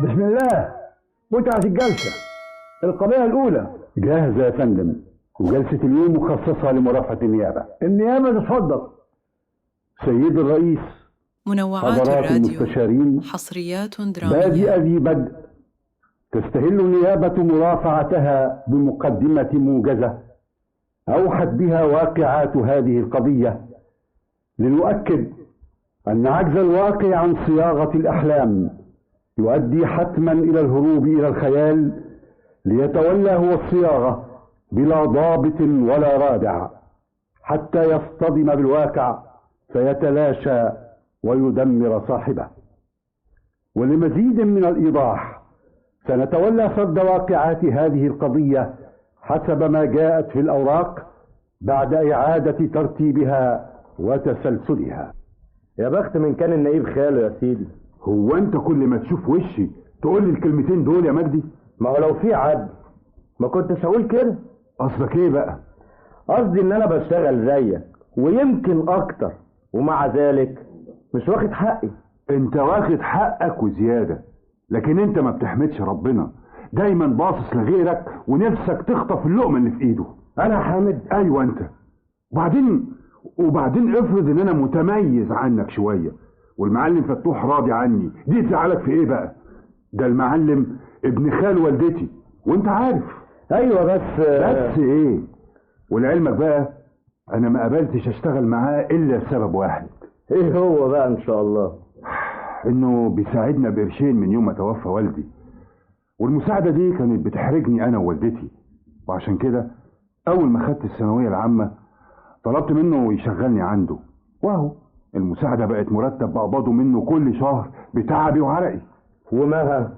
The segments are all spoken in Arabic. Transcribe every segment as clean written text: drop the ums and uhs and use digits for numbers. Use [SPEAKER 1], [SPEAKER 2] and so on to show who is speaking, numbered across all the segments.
[SPEAKER 1] بسم الله. متعة الجلسة. القضية الأولى
[SPEAKER 2] جاهزة يا فندم، وجلسة اليوم مخصصة لمرافعة النيابة.
[SPEAKER 1] النيابة تتفضل.
[SPEAKER 2] سيد الرئيس،
[SPEAKER 3] منوعات
[SPEAKER 2] حضرات
[SPEAKER 3] الراديو،
[SPEAKER 2] المستشارين،
[SPEAKER 3] حصريات
[SPEAKER 2] بادئ
[SPEAKER 3] درامية.
[SPEAKER 2] ذي بدء، تستهل النيابة مرافعتها بمقدمة موجزة أوحت بها واقعات هذه القضية، لنؤكد أن عجز الواقع عن صياغة الأحلام يؤدي حتما إلى الهروب إلى الخيال، ليتولى هو الصياغة بلا ضابط ولا رادع، حتى يصطدم بالواقع فيتلاشى ويدمر صاحبه. ولمزيد من الإيضاح سنتولى سرد واقعات هذه القضية حسب ما جاءت في الأوراق بعد إعادة ترتيبها وتسلسلها.
[SPEAKER 4] يا بخت من كان النقيب خاله يا سيدي.
[SPEAKER 2] هو انت كل ما تشوف وشي تقول لي الكلمتين دول يا مجدي؟
[SPEAKER 4] ما هو لو في عدل ما كنتش هقول كده.
[SPEAKER 2] قصدك ايه بقى؟
[SPEAKER 4] قصدي ان انا بشتغل زيك ويمكن اكتر، ومع ذلك مش واخد حقي.
[SPEAKER 2] انت واخد حقك وزيادة، لكن انت ما بتحمدش ربنا، دايما باصص لغيرك ونفسك تخطف اللقمة اللي في ايده.
[SPEAKER 4] انا حامد؟
[SPEAKER 2] ايوه انت. وبعدين افرض ان انا متميز عنك شوية والمعلم فتوح راضي عني، دي تزعلك في ايه بقى؟ ده المعلم ابن خال والدتي وانت عارف.
[SPEAKER 4] ايوه بس
[SPEAKER 2] ايه؟ ولعلمك بقى انا ما قبلتش اشتغل معاه الا لسبب واحد.
[SPEAKER 4] ايه هو بقى ان شاء الله؟
[SPEAKER 2] انه بيساعدنا بقرشين من يوم ما توفى والدي، والمساعدة دي كانت بتحرجني انا ووالدتي، وعشان كده اول ما خدت الثانوية العامة طلبت منه يشغلني عنده، واهو المساعدة بقت مرتب بقبضه منه كل شهر بتعبي وعرقي.
[SPEAKER 4] ومالها؟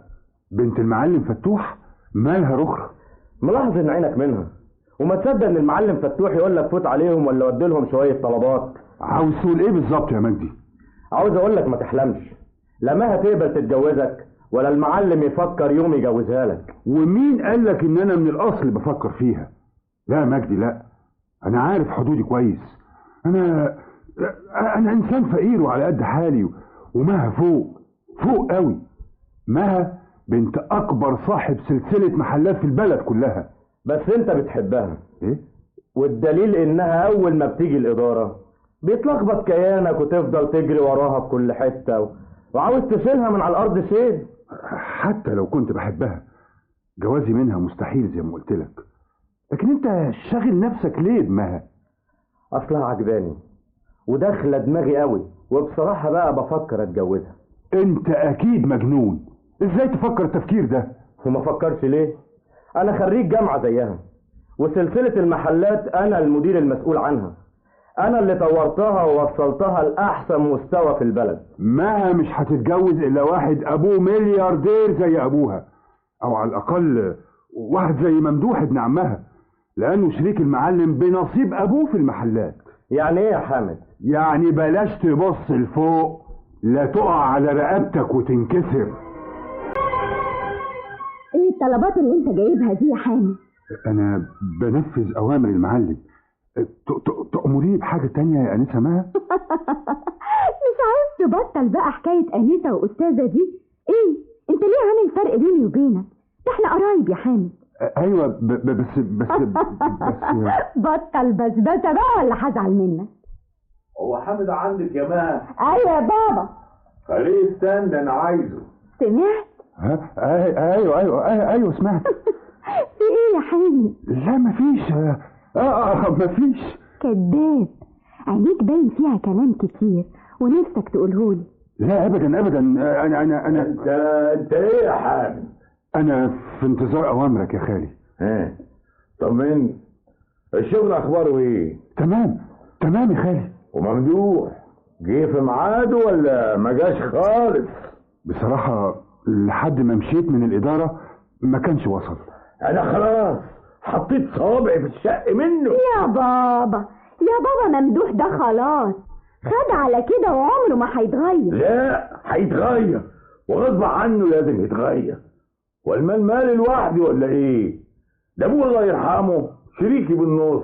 [SPEAKER 2] بنت المعلم فتوح مالها رخرة.
[SPEAKER 4] ملاحظ ان عينك منها، وما تصدق ان المعلم فتوح يقول لك فوت عليهم ولا ودي لهم شوية طلبات.
[SPEAKER 2] عاوز تقول ايه بالظبط يا مجدي؟
[SPEAKER 4] عاوز اقول لك ما تحلمش، لا ما هتقبل تتجوزك ولا المعلم يفكر يوم يجوزها لك.
[SPEAKER 2] ومين قال لك ان انا من الاصل بفكر فيها؟ لا يا مجدي لا، انا عارف حدودي كويس. انا انسان فقير وعلى قد حالي، ومها فوق قوي. مها بنت اكبر صاحب سلسلة محلات في البلد كلها.
[SPEAKER 4] بس انت بتحبها.
[SPEAKER 2] ايه؟
[SPEAKER 4] والدليل انها اول ما بتيجي الادارة بيتلخبط كيانك وتفضل تجري وراها في كل حتة وعاوز تشيلها من على الارض شيل.
[SPEAKER 2] حتى لو كنت بحبها جوازي منها مستحيل زي ما قلت لك، لكن انت شاغل نفسك ليه بمها؟
[SPEAKER 4] اصلها عجباني وداخله دماغي قوي، وبصراحة بقى بفكر اتجوزها.
[SPEAKER 2] انت اكيد مجنون، ازاي تفكر التفكير ده؟
[SPEAKER 4] وما فكرش ليه؟ انا خريج جامعة زيها، وسلسلة المحلات انا المدير المسؤول عنها، انا اللي طورتها ووصلتها لاحسن مستوى في البلد.
[SPEAKER 2] مها مش هتتجوز الا واحد ابوه ملياردير زي ابوها، او على الاقل واحد زي ممدوح ابن عمها، لانه شريك المعلم بنصيب ابوه في المحلات.
[SPEAKER 4] يعني ايه يا حامد؟
[SPEAKER 2] يعني بلاش تبص لفوق لا تقع على رقبتك وتنكسر.
[SPEAKER 5] ايه الطلبات اللي انت جايبها دي يا حامد؟
[SPEAKER 2] انا بنفذ اوامر المعلم. تأمريه بحاجة تانية يا أنسة مها؟
[SPEAKER 5] مش عايز تبطل بقى حكاية أنسة وأستاذة دي؟ ايه انت ليه عامل فرق بيني وبينك؟ ده احنا قرايب يا حامد.
[SPEAKER 2] ايوه بس
[SPEAKER 5] بطل بس بقى ولا هزعل منك.
[SPEAKER 6] هو حامد عندك يا مها؟
[SPEAKER 5] ايوه يا بابا.
[SPEAKER 6] خليه يستنى انا عايزه.
[SPEAKER 5] سمعت؟
[SPEAKER 2] ايوه سمعت.
[SPEAKER 5] في ايه يا حامد؟
[SPEAKER 2] لا مفيش. مفيش.
[SPEAKER 5] كداب، عينيك باين فيها كلام كتير ونفسك تقولهولي.
[SPEAKER 2] لا ابدا انا
[SPEAKER 6] انت ايه يا حامد؟
[SPEAKER 2] انا في انتظار اوامرك يا خالي.
[SPEAKER 6] طمني، الشغل اخباره ايه؟
[SPEAKER 2] تمام يا خالي.
[SPEAKER 6] وممدوح جه في ميعاده ولا ما جاش خالص؟
[SPEAKER 2] بصراحة لحد ما مشيت من الإدارة ما كانش وصل.
[SPEAKER 6] أنا خلاص حطيت صوابعي في الشق منه.
[SPEAKER 5] يا بابا ممدوح ده خلاص خد على كده وعمره ما هيتغير.
[SPEAKER 6] لا هيتغير، وغصب عنه لازم يتغير. والمال مالي لوحدي ولا ايه؟ ده ابوه الله يرحمه شريكي بالنص،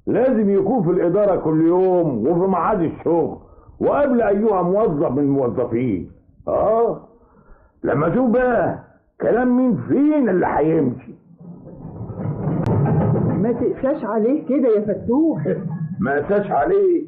[SPEAKER 6] لازم يكون في الإدارة كل يوم وفي ميعاد الشغل وقبل أيها موظف من الموظفين. لما اشوف بقى كلام مين فينا اللي هيمشي.
[SPEAKER 7] ما تقساش عليه كده يا فتوح.
[SPEAKER 6] ما اساش عليه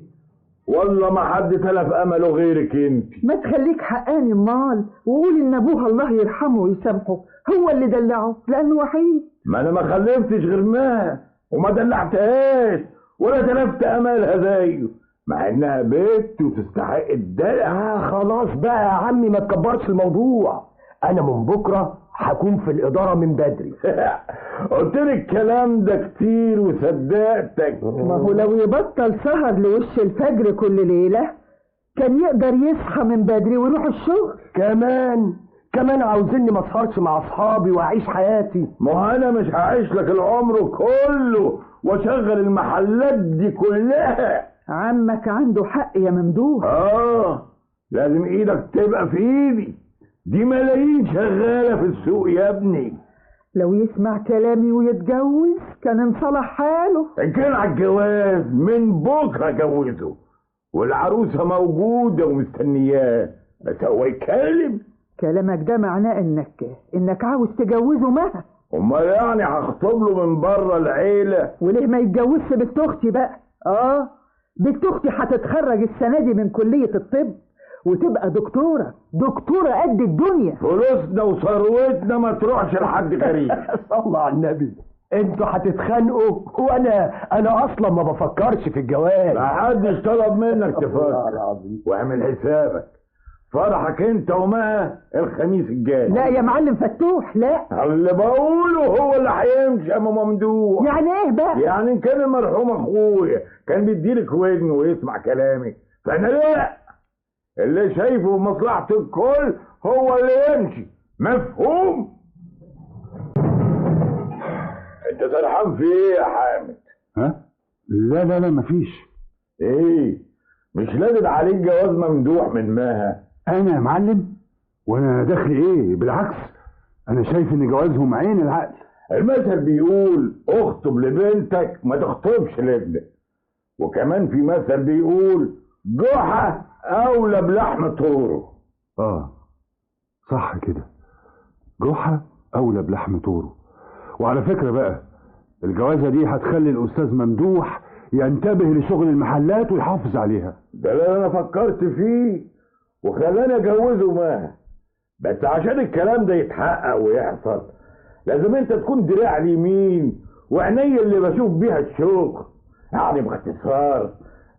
[SPEAKER 6] والله ما حد تلف امله غيرك انت.
[SPEAKER 7] ما تخليك حقاني امال وقول ان ابوها الله يرحمه ويسامحه هو اللي دلعه لانه وحيد.
[SPEAKER 6] ما انا ما خلفتش غير ما وما دلعتهاش ولا تلفت املها زيه مع انها بنت وتستحق الدلع.
[SPEAKER 1] خلاص بقى يا عمي ما تكبرش الموضوع. انا من بكره هكون في الاداره من بدري.
[SPEAKER 6] قلت لك الكلام ده كتير وصدقتك.
[SPEAKER 7] ما هو لو يبطل سهر لوش الفجر كل ليله كان يقدر يصحى من بدري ويروح الشغل.
[SPEAKER 1] كمان عاوزيني ما اسهرش مع اصحابي واعيش حياتي.
[SPEAKER 6] ما انا مش هعيش لك العمر كله واشغل المحلات دي كلها.
[SPEAKER 7] عمك عنده حق يا ممدوح.
[SPEAKER 6] لازم ايدك تبقى في ايدي. دي ملايين شغالة في السوق يا ابني.
[SPEAKER 7] لو يسمع كلامي ويتجوز كان انصلح حاله.
[SPEAKER 6] ان كان على الجواز من بكره جوزه والعروسة موجودة ومستنياه بس هو يتكلم.
[SPEAKER 7] كلامك ده معناه انك عاوز تجوزه معها.
[SPEAKER 6] امال يعني هخطب له من بره العيلة؟
[SPEAKER 7] وليه ما يتجوزش بنت اختي بقى؟ بنت اختي هتتخرج السنة دي من كلية الطب وتبقى دكتورة قد الدنيا.
[SPEAKER 6] فلوسنا وثروتنا ما تروحش لحد غريب.
[SPEAKER 1] صلى على النبي. انتوا هتتخانقوا وانا اصلا ما بفكرش في الجواز.
[SPEAKER 6] ما حدش طلب منك تفكر. واعمل حسابك فرحك انت وما الخميس الجاي.
[SPEAKER 7] لا يا معلم فتوح لا.
[SPEAKER 6] اللي بقوله هو اللي هيمشي يا ممدوح.
[SPEAKER 7] يعني ايه بقى؟
[SPEAKER 6] يعني ان كان المرحوم اخويا كان بيديلك ودن ويسمع كلامك فانا لا. اللي شايفه بمصلحة الكل هو اللي يمشي. مفهوم؟ انت سرحان في ايه يا حامد؟
[SPEAKER 2] لا مفيش.
[SPEAKER 6] ايه مش لازم عليك جواز ممدوح من ماها؟
[SPEAKER 2] انا يا معلم وانا داخل ايه؟ بالعكس انا شايف ان جوازهم عين العقل.
[SPEAKER 6] المثل بيقول اخطب لبنتك ما تخطبش لابنك. وكمان في مثل بيقول جحا اولى بلحم طوره.
[SPEAKER 2] صح كده، جحا اولى بلحم طوره. وعلى فكرة بقى الجوازة دي هتخلي الاستاذ ممدوح ينتبه لشغل المحلات ويحافظ عليها.
[SPEAKER 6] ده اللي انا فكرت فيه وخلاني اجوزه معاه. بس عشان الكلام ده يتحقق ويحصل لازم انت تكون دراع اليمين وعيني اللي بشوف بيها الشغل. يعني باختصار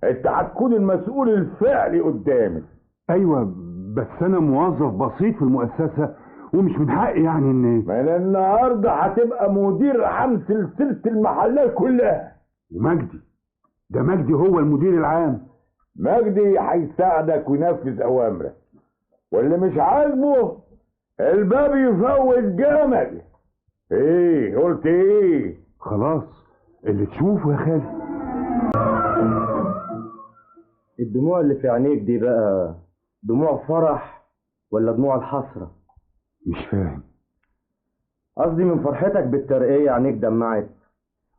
[SPEAKER 6] انت هتكون المسؤول الفعلي قدامي.
[SPEAKER 2] ايوه بس انا موظف بسيط في المؤسسة ومش من حقي يعني ان
[SPEAKER 6] من النهارده هتبقى مدير عام سلسلة المحلات كلها.
[SPEAKER 2] ومجدي ده مجدي هو المدير العام.
[SPEAKER 6] مجدي هيساعدك وينفذ اوامرك واللي مش عاجبه الباب يفوت جمل. ايه قلت ايه؟
[SPEAKER 2] خلاص اللي تشوفه يا خالد.
[SPEAKER 4] الدموع اللي في عينيك دي بقى دموع فرح ولا دموع الحسرة؟
[SPEAKER 2] مش فاهم.
[SPEAKER 4] قصدي من فرحتك بالترقية عينيك دمعت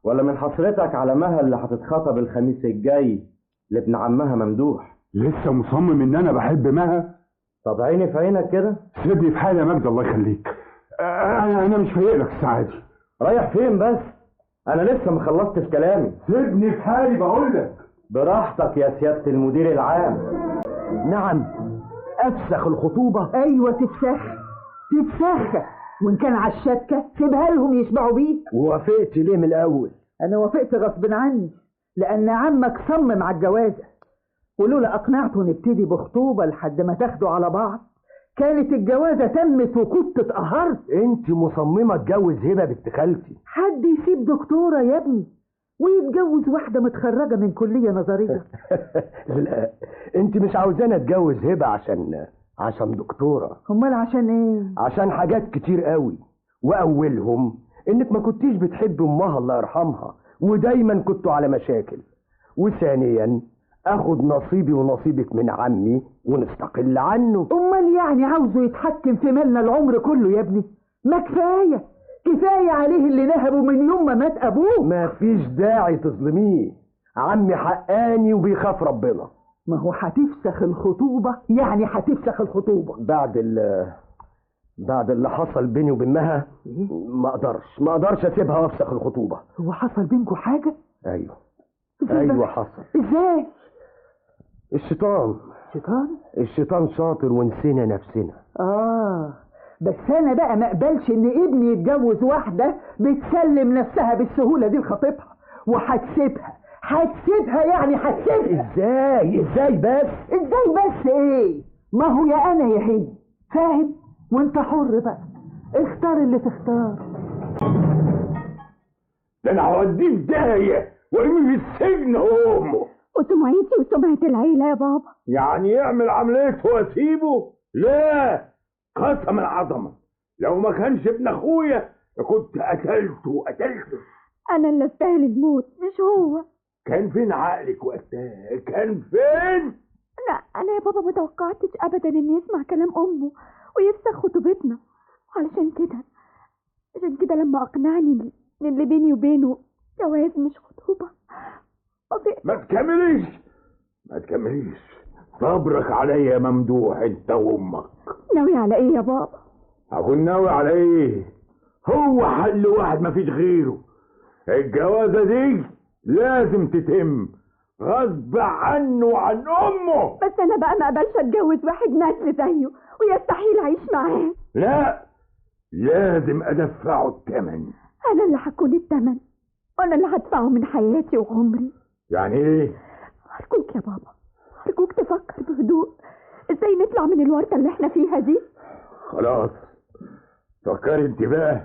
[SPEAKER 4] ولا من حسرتك على مها اللي هتتخطب الخميس الجاي لابن عمها ممدوح؟
[SPEAKER 2] لسه مصمم ان انا بحب مها؟
[SPEAKER 4] طب عيني في عينك كده.
[SPEAKER 2] سيبني في حالي يا مجد الله يخليك. انا مش فايق لك الساعه دي.
[SPEAKER 4] رايح فين بس؟ انا لسه ما خلصتش كلامي.
[SPEAKER 2] سيبني في حالي بقول لك.
[SPEAKER 4] براحتك يا سيادة المدير العام.
[SPEAKER 1] نعم افسخ الخطوبة.
[SPEAKER 7] ايوه تفسخ وان كان على الشتكة سيبها لهم يشبعوا بيه.
[SPEAKER 1] ووافقت ليه من الاول؟
[SPEAKER 7] انا وافقت غصب عني لان عمك صمم على الجوازة ولولا اقنعته نبتدي بخطوبة لحد ما تاخدوا على بعض كانت الجوازة تمت وكنت اتقهرت.
[SPEAKER 1] انت مصممة تجوز هبة بنت خالتي؟
[SPEAKER 7] حد يسيب دكتورة يا ابني ويتجوز واحدة متخرجة من كلية نظرية؟
[SPEAKER 1] لا انت مش عاوزانا اتجوز هبة عشان دكتورة.
[SPEAKER 7] امال عشان ايه؟
[SPEAKER 1] عشان حاجات كتير قوي واولهم انك ما كنتيش بتحب امها الله يرحمها ودايما كنتوا على مشاكل. وثانيا اخد نصيبي ونصيبك من عمي ونستقل عنه.
[SPEAKER 7] امال يعني عاوزه يتحكم في مالنا العمر كله يا ابني؟ ما كفاية عليه اللي نهبه من يوم ما مات ابوه.
[SPEAKER 1] ما فيش داعي تظلميه. عمي حقاني وبيخاف ربنا.
[SPEAKER 7] ما هو هتفسخ الخطوبة يعني هتفسخ الخطوبة
[SPEAKER 1] بعد اللي حصل بيني وبين مها ما اقدرش اسيبها وافسخ الخطوبة.
[SPEAKER 7] هو حصل بينكم حاجة؟
[SPEAKER 1] ايوه
[SPEAKER 7] إزاي
[SPEAKER 1] ايوه
[SPEAKER 7] بقى؟
[SPEAKER 1] حصل.
[SPEAKER 7] ازاي؟
[SPEAKER 1] الشيطان شاطر ونسينا نفسنا.
[SPEAKER 7] بس انا بقى ما اقبلش ان ابني يتجوز واحدة بتسلم نفسها بالسهولة دي لخطيبها، وهتسيبها يعني هتسيبها.
[SPEAKER 1] ازاي
[SPEAKER 7] بس ايه؟ ما هو يا انا يا هي، فاهم؟ وانت حر بقى، اختار اللي تختار.
[SPEAKER 6] ده انا هوديه في داهية وارميه في السجن هو امه.
[SPEAKER 5] وسمعتي وسمعة العيلة يا بابا.
[SPEAKER 6] يعني يعمل عمليته واسيبه؟ لا، قسم العظمة لو ما كانش ابن اخويا كنت قتلته.
[SPEAKER 5] انا اللي استاهل الموت مش هو.
[SPEAKER 6] كان فين عقلك وقتها؟ كان فين؟
[SPEAKER 5] لا انا يا بابا متوقعتش ابدا ان يسمع كلام امه ويفسخ خطوبتنا. عشان كده لما اقنعني ان اللي بيني وبينه جواز مش خطوبة
[SPEAKER 6] ما تكمليش صبرك عليا يا ممدوح انت وامك.
[SPEAKER 5] ناوي على ايه يا بابا؟
[SPEAKER 6] هكون ناوي على ايه؟ هو حل واحد مفيش غيره. الجوازة دي لازم تتم غصب عنه وعن امه.
[SPEAKER 5] بس انا بقى ما اقبلش اتجوز واحد نسل زيه ويستحيل اعيش معاه.
[SPEAKER 6] لا، لازم ادفعه الثمن.
[SPEAKER 5] انا اللي هكون الثمن، وانا اللي هدفعه من حياتي وعمري.
[SPEAKER 6] يعني ايه؟
[SPEAKER 5] ارجوك يا بابا، ارجوك تفكر بهدوء ازاي نطلع من الورطة اللي احنا فيها دي.
[SPEAKER 6] خلاص فكري انت بقى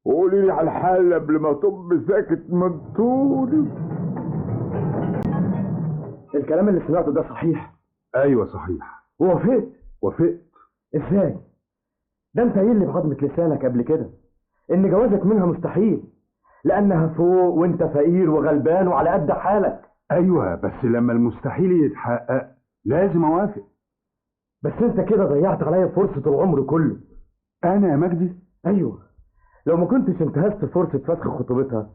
[SPEAKER 6] وقولي لي على الحل قبل ما طب ساكت من طولي.
[SPEAKER 4] الكلام اللي سمعته ده صحيح؟
[SPEAKER 2] ايوه صحيح.
[SPEAKER 4] وافقت. ازاي؟ ده انت قايل لي بعضمة لسانك قبل كده ان جوازك منها مستحيل لانها فوق وانت فقير وغلبان وعلى قد حالك.
[SPEAKER 2] ايوه بس لما المستحيل يتحقق لازم اوافق.
[SPEAKER 4] بس انت كده ضيعت عليا فرصة العمر كله.
[SPEAKER 2] انا يا مجدي؟
[SPEAKER 4] ايوه، لو ما كنتش انتهزت فرصة فسخ خطوبتها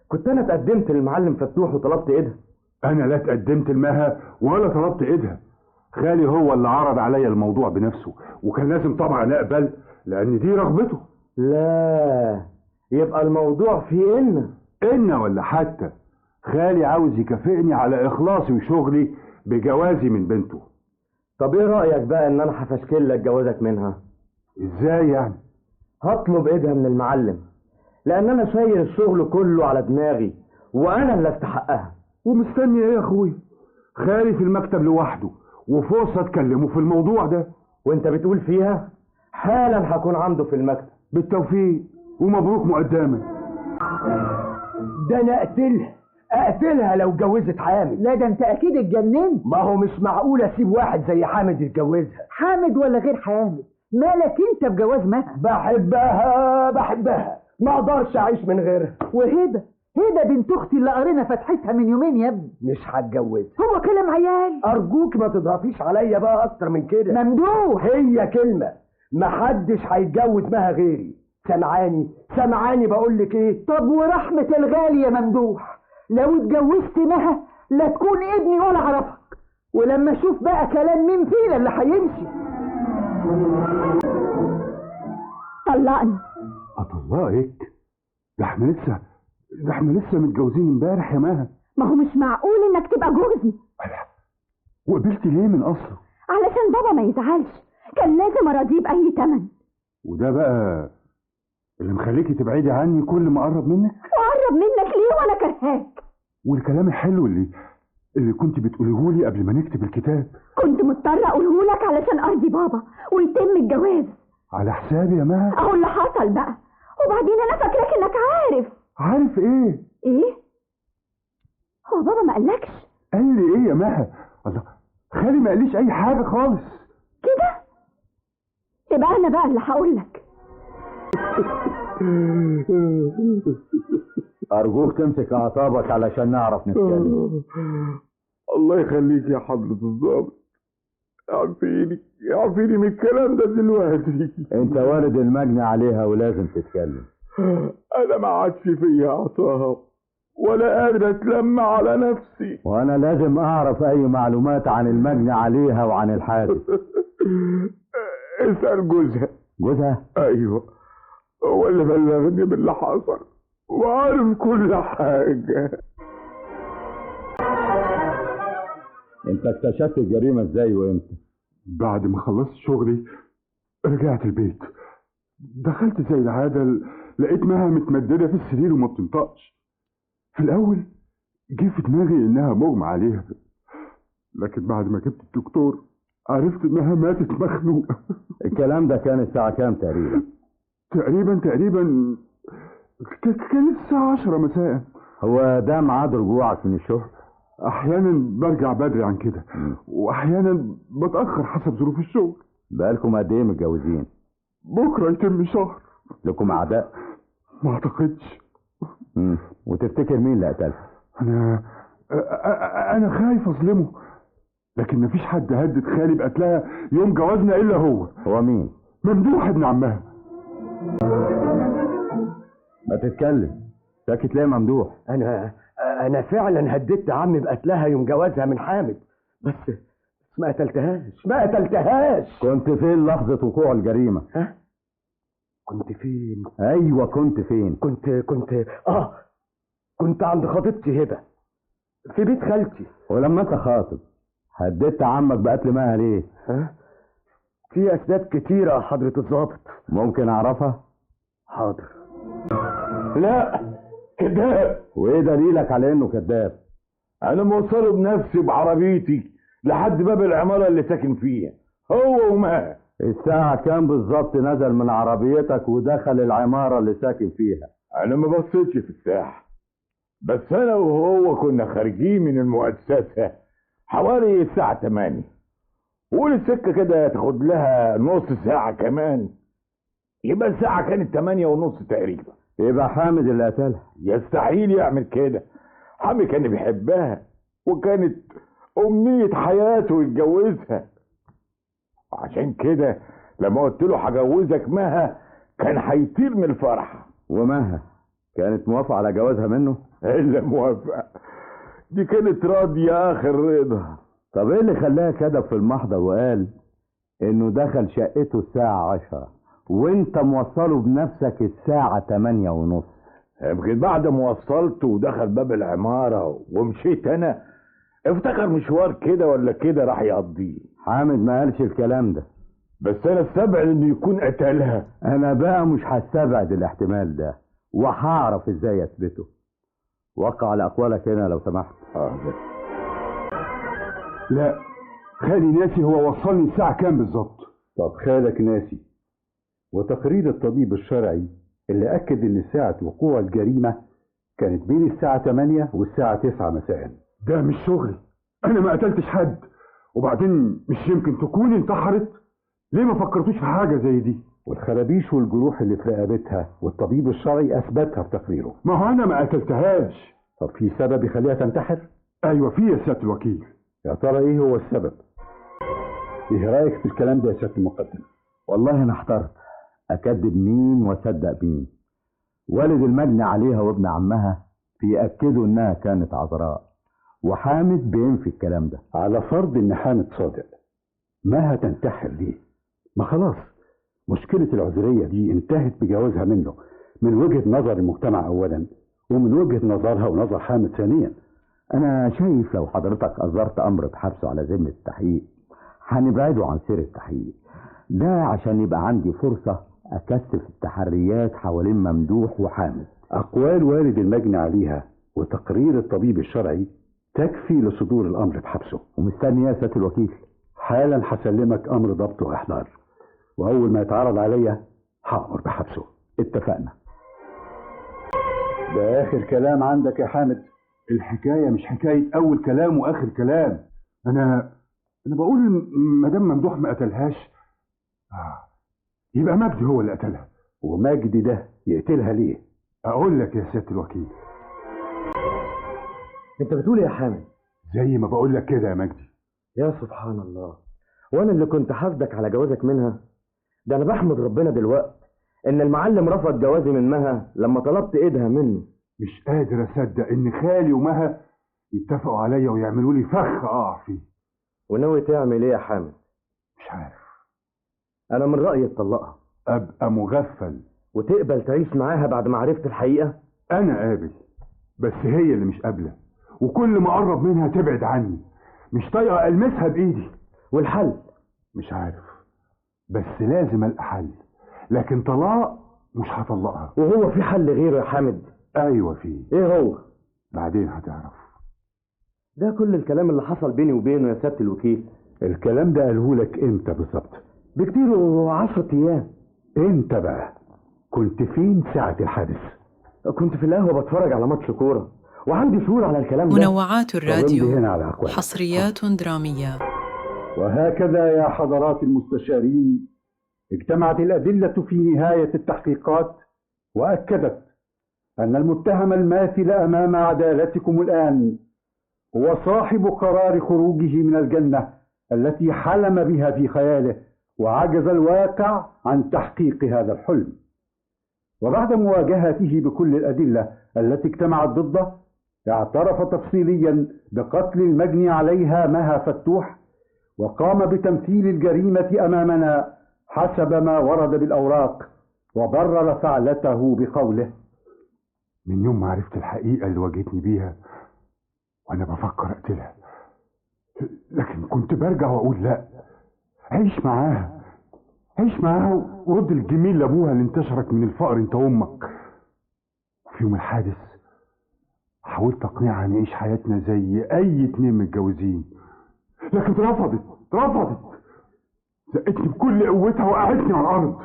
[SPEAKER 4] كنت انا اتقدمت للمعلم فتوح وطلبت ايدها.
[SPEAKER 2] انا لا اتقدمت لمها ولا طلبت ايدها، خالي هو اللي عرض عليا الموضوع بنفسه، وكان لازم طبعا اقبل لان دي رغبته.
[SPEAKER 4] لا، يبقى الموضوع فيه
[SPEAKER 2] ان ولا حتى خالي عاوز يكافئني على اخلاصي وشغلي بجوازي من بنته.
[SPEAKER 4] طب ايه رأيك بقى ان انا هفشكل لك جوازك منها؟
[SPEAKER 2] ازاي يعني؟
[SPEAKER 4] هطلب ايدها من المعلم لان انا شايل الشغل كله على دماغي وانا اللي استحقها.
[SPEAKER 2] ومستني ايه يا اخوي؟ خالي في المكتب لوحده وفرصة اتكلموا في الموضوع ده.
[SPEAKER 4] وانت بتقول فيها حالا هكون عنده في المكتب.
[SPEAKER 2] بالتوفيق ومبروك مقدما.
[SPEAKER 1] ده انا اقتلها لو اتجوزت حامد.
[SPEAKER 7] لا ده انت اكيد اتجننت.
[SPEAKER 1] ما هو مش معقول اسيب واحد زي حامد يتجوزها.
[SPEAKER 7] حامد ولا غير حامد، مالك انت بجواز مها؟
[SPEAKER 1] بحبها ما اقدرش اعيش من غيرها.
[SPEAKER 7] وهبه بنت اختي اللي قرينا فتحتها من يومين يا ابني.
[SPEAKER 1] مش هتجوزها.
[SPEAKER 7] هو كلام عيال.
[SPEAKER 1] ارجوك ما تضغطيش عليا بقى اكتر من كده.
[SPEAKER 7] ممدوح،
[SPEAKER 1] هي كلمة، محدش هيتجوز مها غيري. سمعاني بقول لك ايه؟
[SPEAKER 7] طب ورحمة الغالي يا ممدوح، لو اتجوزت مها لا تكون ابني ولا اعرفك، ولما اشوف بقى كلام مين فينا اللي هيمشي.
[SPEAKER 5] طلقني.
[SPEAKER 2] اطلقك؟ ده احنا لسه متجوزين امبارح يا مها.
[SPEAKER 5] ما هو مش معقول انك تبقى جوزي.
[SPEAKER 2] وقبلتي ليه من اصله؟
[SPEAKER 5] علشان بابا ما يزعلش، كان لازم اراضيه باي تمن.
[SPEAKER 2] وده بقى اللي مخليكي تبعدي عني كل ما اقرب منك؟
[SPEAKER 5] واقرب منك ليه وانا كرهاك؟
[SPEAKER 2] والكلام الحلو اللي كنت بتقوليه لي قبل ما نكتب الكتاب
[SPEAKER 5] كنت مضطرة اقوله لك علشان ارضي بابا ويتم الجواز.
[SPEAKER 2] على حسابي يا مها.
[SPEAKER 5] اهو اللي حصل بقى، وبعدين انا فاكراك انك
[SPEAKER 2] عارف ايه؟
[SPEAKER 5] هو بابا ما قالكش؟
[SPEAKER 2] قال لي ايه يا مها؟ الله، خالي ما قاليش اي حاجة خالص.
[SPEAKER 5] كده يبقى انا بقى اللي هقول لك.
[SPEAKER 4] ارجوك تمسك اعصابك علشان نعرف نتكلم.
[SPEAKER 6] الله يخليك يا حضرة الضابط، اعفيني من الكلام ده دلوقتي.
[SPEAKER 4] انت والد المجني عليها ولازم تتكلم.
[SPEAKER 6] انا ما عادش فيا اعصاب ولا قادر اتلم على نفسي،
[SPEAKER 4] وانا لازم اعرف اي معلومات عن المجني عليها وعن الحادث.
[SPEAKER 6] اسأل جوزها
[SPEAKER 8] جوزها؟
[SPEAKER 6] ايوه، هو اللي بلغني باللي حصل وعارف كل حاجة.
[SPEAKER 8] انت اكتشفت الجريمة ازاي وامتى؟
[SPEAKER 2] بعد ما خلصت شغلي رجعت البيت، دخلت زي العادة، لقيت مها متمددة في السرير وما بتنطقش. في الأول جه في دماغي إنها مغمى عليها، لكن بعد ما جبت الدكتور عرفت إنها ماتت مخنوقة.
[SPEAKER 8] الكلام ده كان الساعة كام تقريبا؟
[SPEAKER 2] تقريبا كانت الساعة 10 مساء.
[SPEAKER 8] هو ده ميعاد رجوعك من الشغل؟
[SPEAKER 2] أحيانا برجع بدري عن كده، وأحيانا بتأخر حسب ظروف الشغل.
[SPEAKER 8] بقالكم قد إيه متجوزين؟
[SPEAKER 2] بكرة يتم شهر.
[SPEAKER 8] لكم أعداء؟
[SPEAKER 2] ما أعتقدش.
[SPEAKER 8] وتفتكر مين اللي قتلها؟
[SPEAKER 2] أنا خايف أظلمه، لكن مفيش حد هدد خالي بقتلها يوم جوازنا إلا هو.
[SPEAKER 8] هو مين؟
[SPEAKER 2] ممدوح ابن عمها.
[SPEAKER 8] ما تتكلم، ساكت ليه ممدوح؟
[SPEAKER 1] أنا فعلا هددت عمي بقتلها يوم جوازها من حامد، بس ما قتلتهاش.
[SPEAKER 8] كنت فين لحظة وقوع الجريمة؟
[SPEAKER 1] ها؟ كنت فين؟
[SPEAKER 8] أيوة، كنت فين؟
[SPEAKER 1] كنت عند خطيبتي هبة في بيت خالتي.
[SPEAKER 8] ولما انت خاطب هددت عمك بقتل مها ليه؟
[SPEAKER 1] ها؟ في أسباب كتيرة يا حضرة الضابط.
[SPEAKER 8] ممكن أعرفها؟
[SPEAKER 1] حاضر.
[SPEAKER 6] لا، كذاب.
[SPEAKER 8] وإيه دليلك على إنه كذاب؟
[SPEAKER 6] أنا موصله بنفسي بعربيتي لحد باب العمارة اللي ساكن فيها، هو وما.
[SPEAKER 8] الساعة كام بالظبط نزل من عربيتك ودخل العمارة اللي ساكن فيها؟
[SPEAKER 6] أنا ما بصيتش في الساعة، بس أنا وهو كنا خارجين من المؤسسة حوالي الساعة 8. قول السكة كده تاخد لها نص ساعة كمان، يبقى الساعة كانت 8:30 تقريبا.
[SPEAKER 8] يبقى حامد اللي قتلها.
[SPEAKER 6] يستحيل يعمل كده، حامد كان بيحبها وكانت أمنية حياته يتجوزها. عشان كده لما قلت له هجوزك مها كان هيطير من الفرحة.
[SPEAKER 8] ومها كانت موافقة على جوازها منه؟
[SPEAKER 6] إلا موافقة، دي كانت راضية آخر رضا.
[SPEAKER 8] طب إيه اللي خلاها كذب في المحضر وقال إنه دخل شقته الساعة 10 وإنت موصله بنفسك الساعة 8:30؟
[SPEAKER 6] يمكن بعد ما وصلته ودخل باب العمارة ومشيت أنا افتكر مشوار كده ولا كده راح يقضيه.
[SPEAKER 8] حامد ما قالش الكلام ده،
[SPEAKER 6] بس أنا استبعد إنه يكون قتلها.
[SPEAKER 8] أنا بقى مش هستبعد الاحتمال ده، وهعرف إزاي أثبته. وقع على أقوالك هنا لو سمحت.
[SPEAKER 2] لا، خالي ناسي هو وصلني الساعة كام بالظبط.
[SPEAKER 9] طب خالك ناسي، وتقرير الطبيب الشرعي اللي أكد إن ساعة وقوع الجريمة كانت بين الساعة 8 والساعة 9 مساء.
[SPEAKER 2] ده مش شغلي، أنا ما قتلتش حد، وبعدين مش يمكن تكون انتحرت؟ ليه ما فكرتوش في حاجة زي دي؟
[SPEAKER 9] والخرابيش والجروح اللي في رقبتها والطبيب الشرعي أثبتها في تقريره.
[SPEAKER 2] ما هو أنا ما قتلتهاش.
[SPEAKER 9] طب في سبب يخليها تنتحر؟
[SPEAKER 2] أيوة في يا سيادة الوكيل.
[SPEAKER 9] يا ترى إيه هو السبب؟ إيه رأيك في الكلام ده يا سيادة المقدم؟
[SPEAKER 8] والله أنا احترت أكذب مين وأصدق مين. والد المجني عليها وابن عمها بيأكدوا إنها كانت عذراء، وحامد بينفي الكلام ده.
[SPEAKER 9] على فرض إن حامد صادق، ما هتنتحر ليه؟ ما خلاص مشكلة العذرية دي انتهت بجوازها منه، من وجهة نظر المجتمع أولا، ومن وجهة نظرها ونظر حامد ثانيا.
[SPEAKER 8] أنا شايف لو حضرتك أصدرت أمر بحبسه على ذمة التحقيق هنبعده عن سير التحقيق ده، عشان يبقى عندي فرصة أكثف التحريات حوالين ممدوح وحامد.
[SPEAKER 9] أقوال والد المجني عليها وتقرير الطبيب الشرعي تكفي لصدور الأمر بحبسه.
[SPEAKER 8] ومستني يا سيادة الوكيل.
[SPEAKER 9] حالا هسلمك أمر ضبط وإحضار، وأول ما يتعرض عليا هأمر بحبسه.
[SPEAKER 8] اتفقنا.
[SPEAKER 9] ده آخر كلام عندك يا حامد؟
[SPEAKER 2] الحكاية مش حكاية أول كلام وآخر كلام. أنا بقول مدام ممدوح ما قتلهاش يبقى مجدي هو اللي قتلها.
[SPEAKER 9] ومجدي ده يقتلها ليه؟
[SPEAKER 2] أقول لك يا سيادة الوكيل.
[SPEAKER 4] انت بتقول يا حامد؟
[SPEAKER 2] زي ما بقول لك كده يا مجدي.
[SPEAKER 4] يا سبحان الله، وانا اللي كنت حاسدك على جوازك منها. ده انا بحمد ربنا دلوقتي ان المعلم رفض جوازي من مها لما طلبت ايدها منه.
[SPEAKER 2] مش قادر اصدق ان خالي ومها يتفقوا عليا ويعملوا لي فخ اقع فيه.
[SPEAKER 4] وناوي تعمل ايه يا حامد؟
[SPEAKER 2] مش عارف.
[SPEAKER 4] انا من رأيي تطلقها.
[SPEAKER 2] ابقى مغفل.
[SPEAKER 4] وتقبل تعيش معاها بعد ما عرفت الحقيقة؟
[SPEAKER 2] انا قابل، بس هي اللي مش قابلة، وكل ما اقرب منها تبعد عني، مش طايقة المسها بايدي.
[SPEAKER 4] والحل؟
[SPEAKER 2] مش عارف، بس لازم القى حل، لكن طلاق مش هطلقها.
[SPEAKER 4] وهو في حل غيره يا حامد؟
[SPEAKER 2] ايوه فيه.
[SPEAKER 4] ايه هو؟
[SPEAKER 2] بعدين هتعرف.
[SPEAKER 4] ده كل الكلام اللي حصل بيني وبينه يا سيادة الوكيل.
[SPEAKER 9] الكلام ده قاله لك امتى بالظبط؟
[SPEAKER 4] بكتير 10 ايام.
[SPEAKER 9] انت بقى كنت فين ساعة الحادث؟
[SPEAKER 4] كنت في القهوة بتفرج على ماتش كورة، وعندي شهور على الكلام ده.
[SPEAKER 3] منوعات الراديو،
[SPEAKER 9] هنا على
[SPEAKER 3] حصريات درامية.
[SPEAKER 9] وهكذا يا حضرات المستشارين اجتمعت الأدلة في نهاية التحقيقات وأكدت أن المتهم الماثل أمام عدالتكم الآن هو صاحب قرار خروجه من الجنة التي حلم بها في خياله، وعجز الواقع عن تحقيق هذا الحلم. وبعد مواجهته بكل الأدلة التي اجتمعت ضده، اعترف تفصيليا بقتل المجني عليها مها فتوح، وقام بتمثيل الجريمة أمامنا حسب ما ورد بالأوراق، وبرر فعلته بقوله:
[SPEAKER 2] من يوم ما عرفت الحقيقة اللي واجهتني بيها وأنا بفكر أقتلها، لكن كنت برجع وأقول لا، عيش معاها ورد الجميل لأبوها اللي انتشرك من الفقر أنت وأمك. وفي يوم الحادث حاولت أقنعها نعيش حياتنا زي أي 2 متجوزين، لكن رفضت زقتني بكل قوتها وقعتني على الأرض،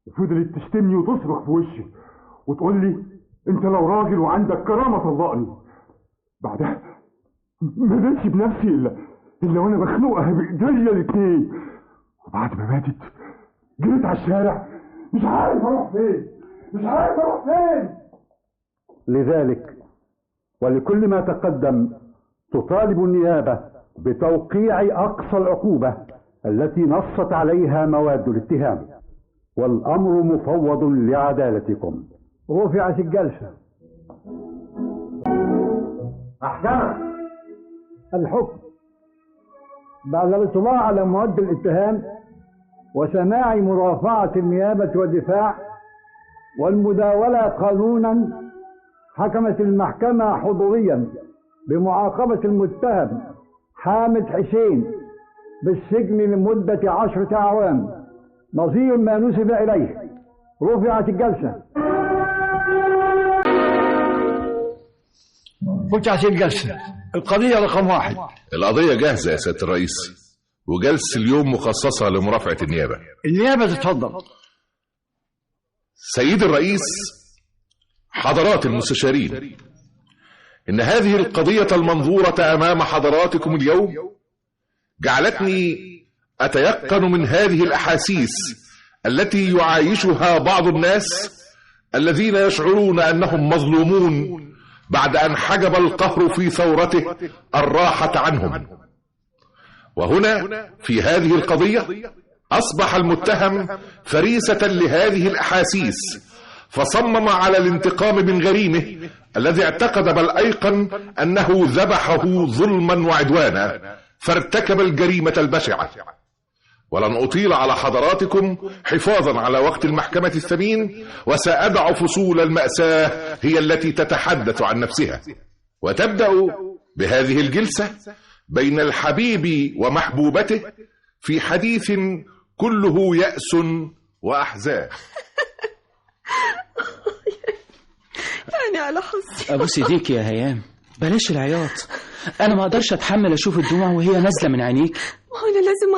[SPEAKER 2] وفضلت تشتمني وتصرخ في وشي وتقول لي: أنت لو راجل وعندك كرامة طلقني. بعدها ما قدرتش بنفسي إلا وأنا بخنقها بإيديا الاتنين، وبعد ما ماتت جريت على الشارع مش عارف أروح فين.
[SPEAKER 9] لذلك ولكل ما تقدم تطالب النيابة بتوقيع أقصى العقوبة التي نصت عليها مواد الاتهام، والأمر مفوض لعدالتكم.
[SPEAKER 7] رفعت الجلسة.
[SPEAKER 4] محكمة
[SPEAKER 7] الحكم بعد الاطلاع على مواد الاتهام وسماع مرافعة النيابة والدفاع والمداولة قانونا، حكمت المحكمة حضوريا بمعاقبة المتهم حامد حسين بالسجن لمدة 10 أعوام نظير ما نسب إليه. رفعت الجلسة. فتحت الجلسة. القضية رقم 1.
[SPEAKER 10] القضية جاهزة يا سيادة الرئيس، وجلسة اليوم مخصصة لمرافعة النيابة.
[SPEAKER 7] النيابة تتفضل.
[SPEAKER 10] سيد الرئيس، حضرات المستشارين، إن هذه القضية المنظورة أمام حضراتكم اليوم جعلتني أتيقن من هذه الأحاسيس التي يعايشها بعض الناس الذين يشعرون أنهم مظلومون بعد أن حجب القهر في ثورته الراحة عنهم. وهنا في هذه القضية أصبح المتهم فريسة لهذه الأحاسيس، فصمم على الانتقام من غريمه الذي اعتقد بل أيقن أنه ذبحه ظلما وعدوانا، فارتكب الجريمة البشعة. ولن أطيل على حضراتكم حفاظا على وقت المحكمة الثمين، وسأدع فصول المأساة هي التي تتحدث عن نفسها. وتبدأ بهذه الجلسة بين الحبيب ومحبوبته في حديث كله يأس وأحزان.
[SPEAKER 11] يعني على حظي.
[SPEAKER 12] أبوس ايديك يا هيام، بلاش العياط، أنا ما أقدرش أتحمل أشوف الدموع وهي نازلة من عينيك.
[SPEAKER 11] وأنا لازم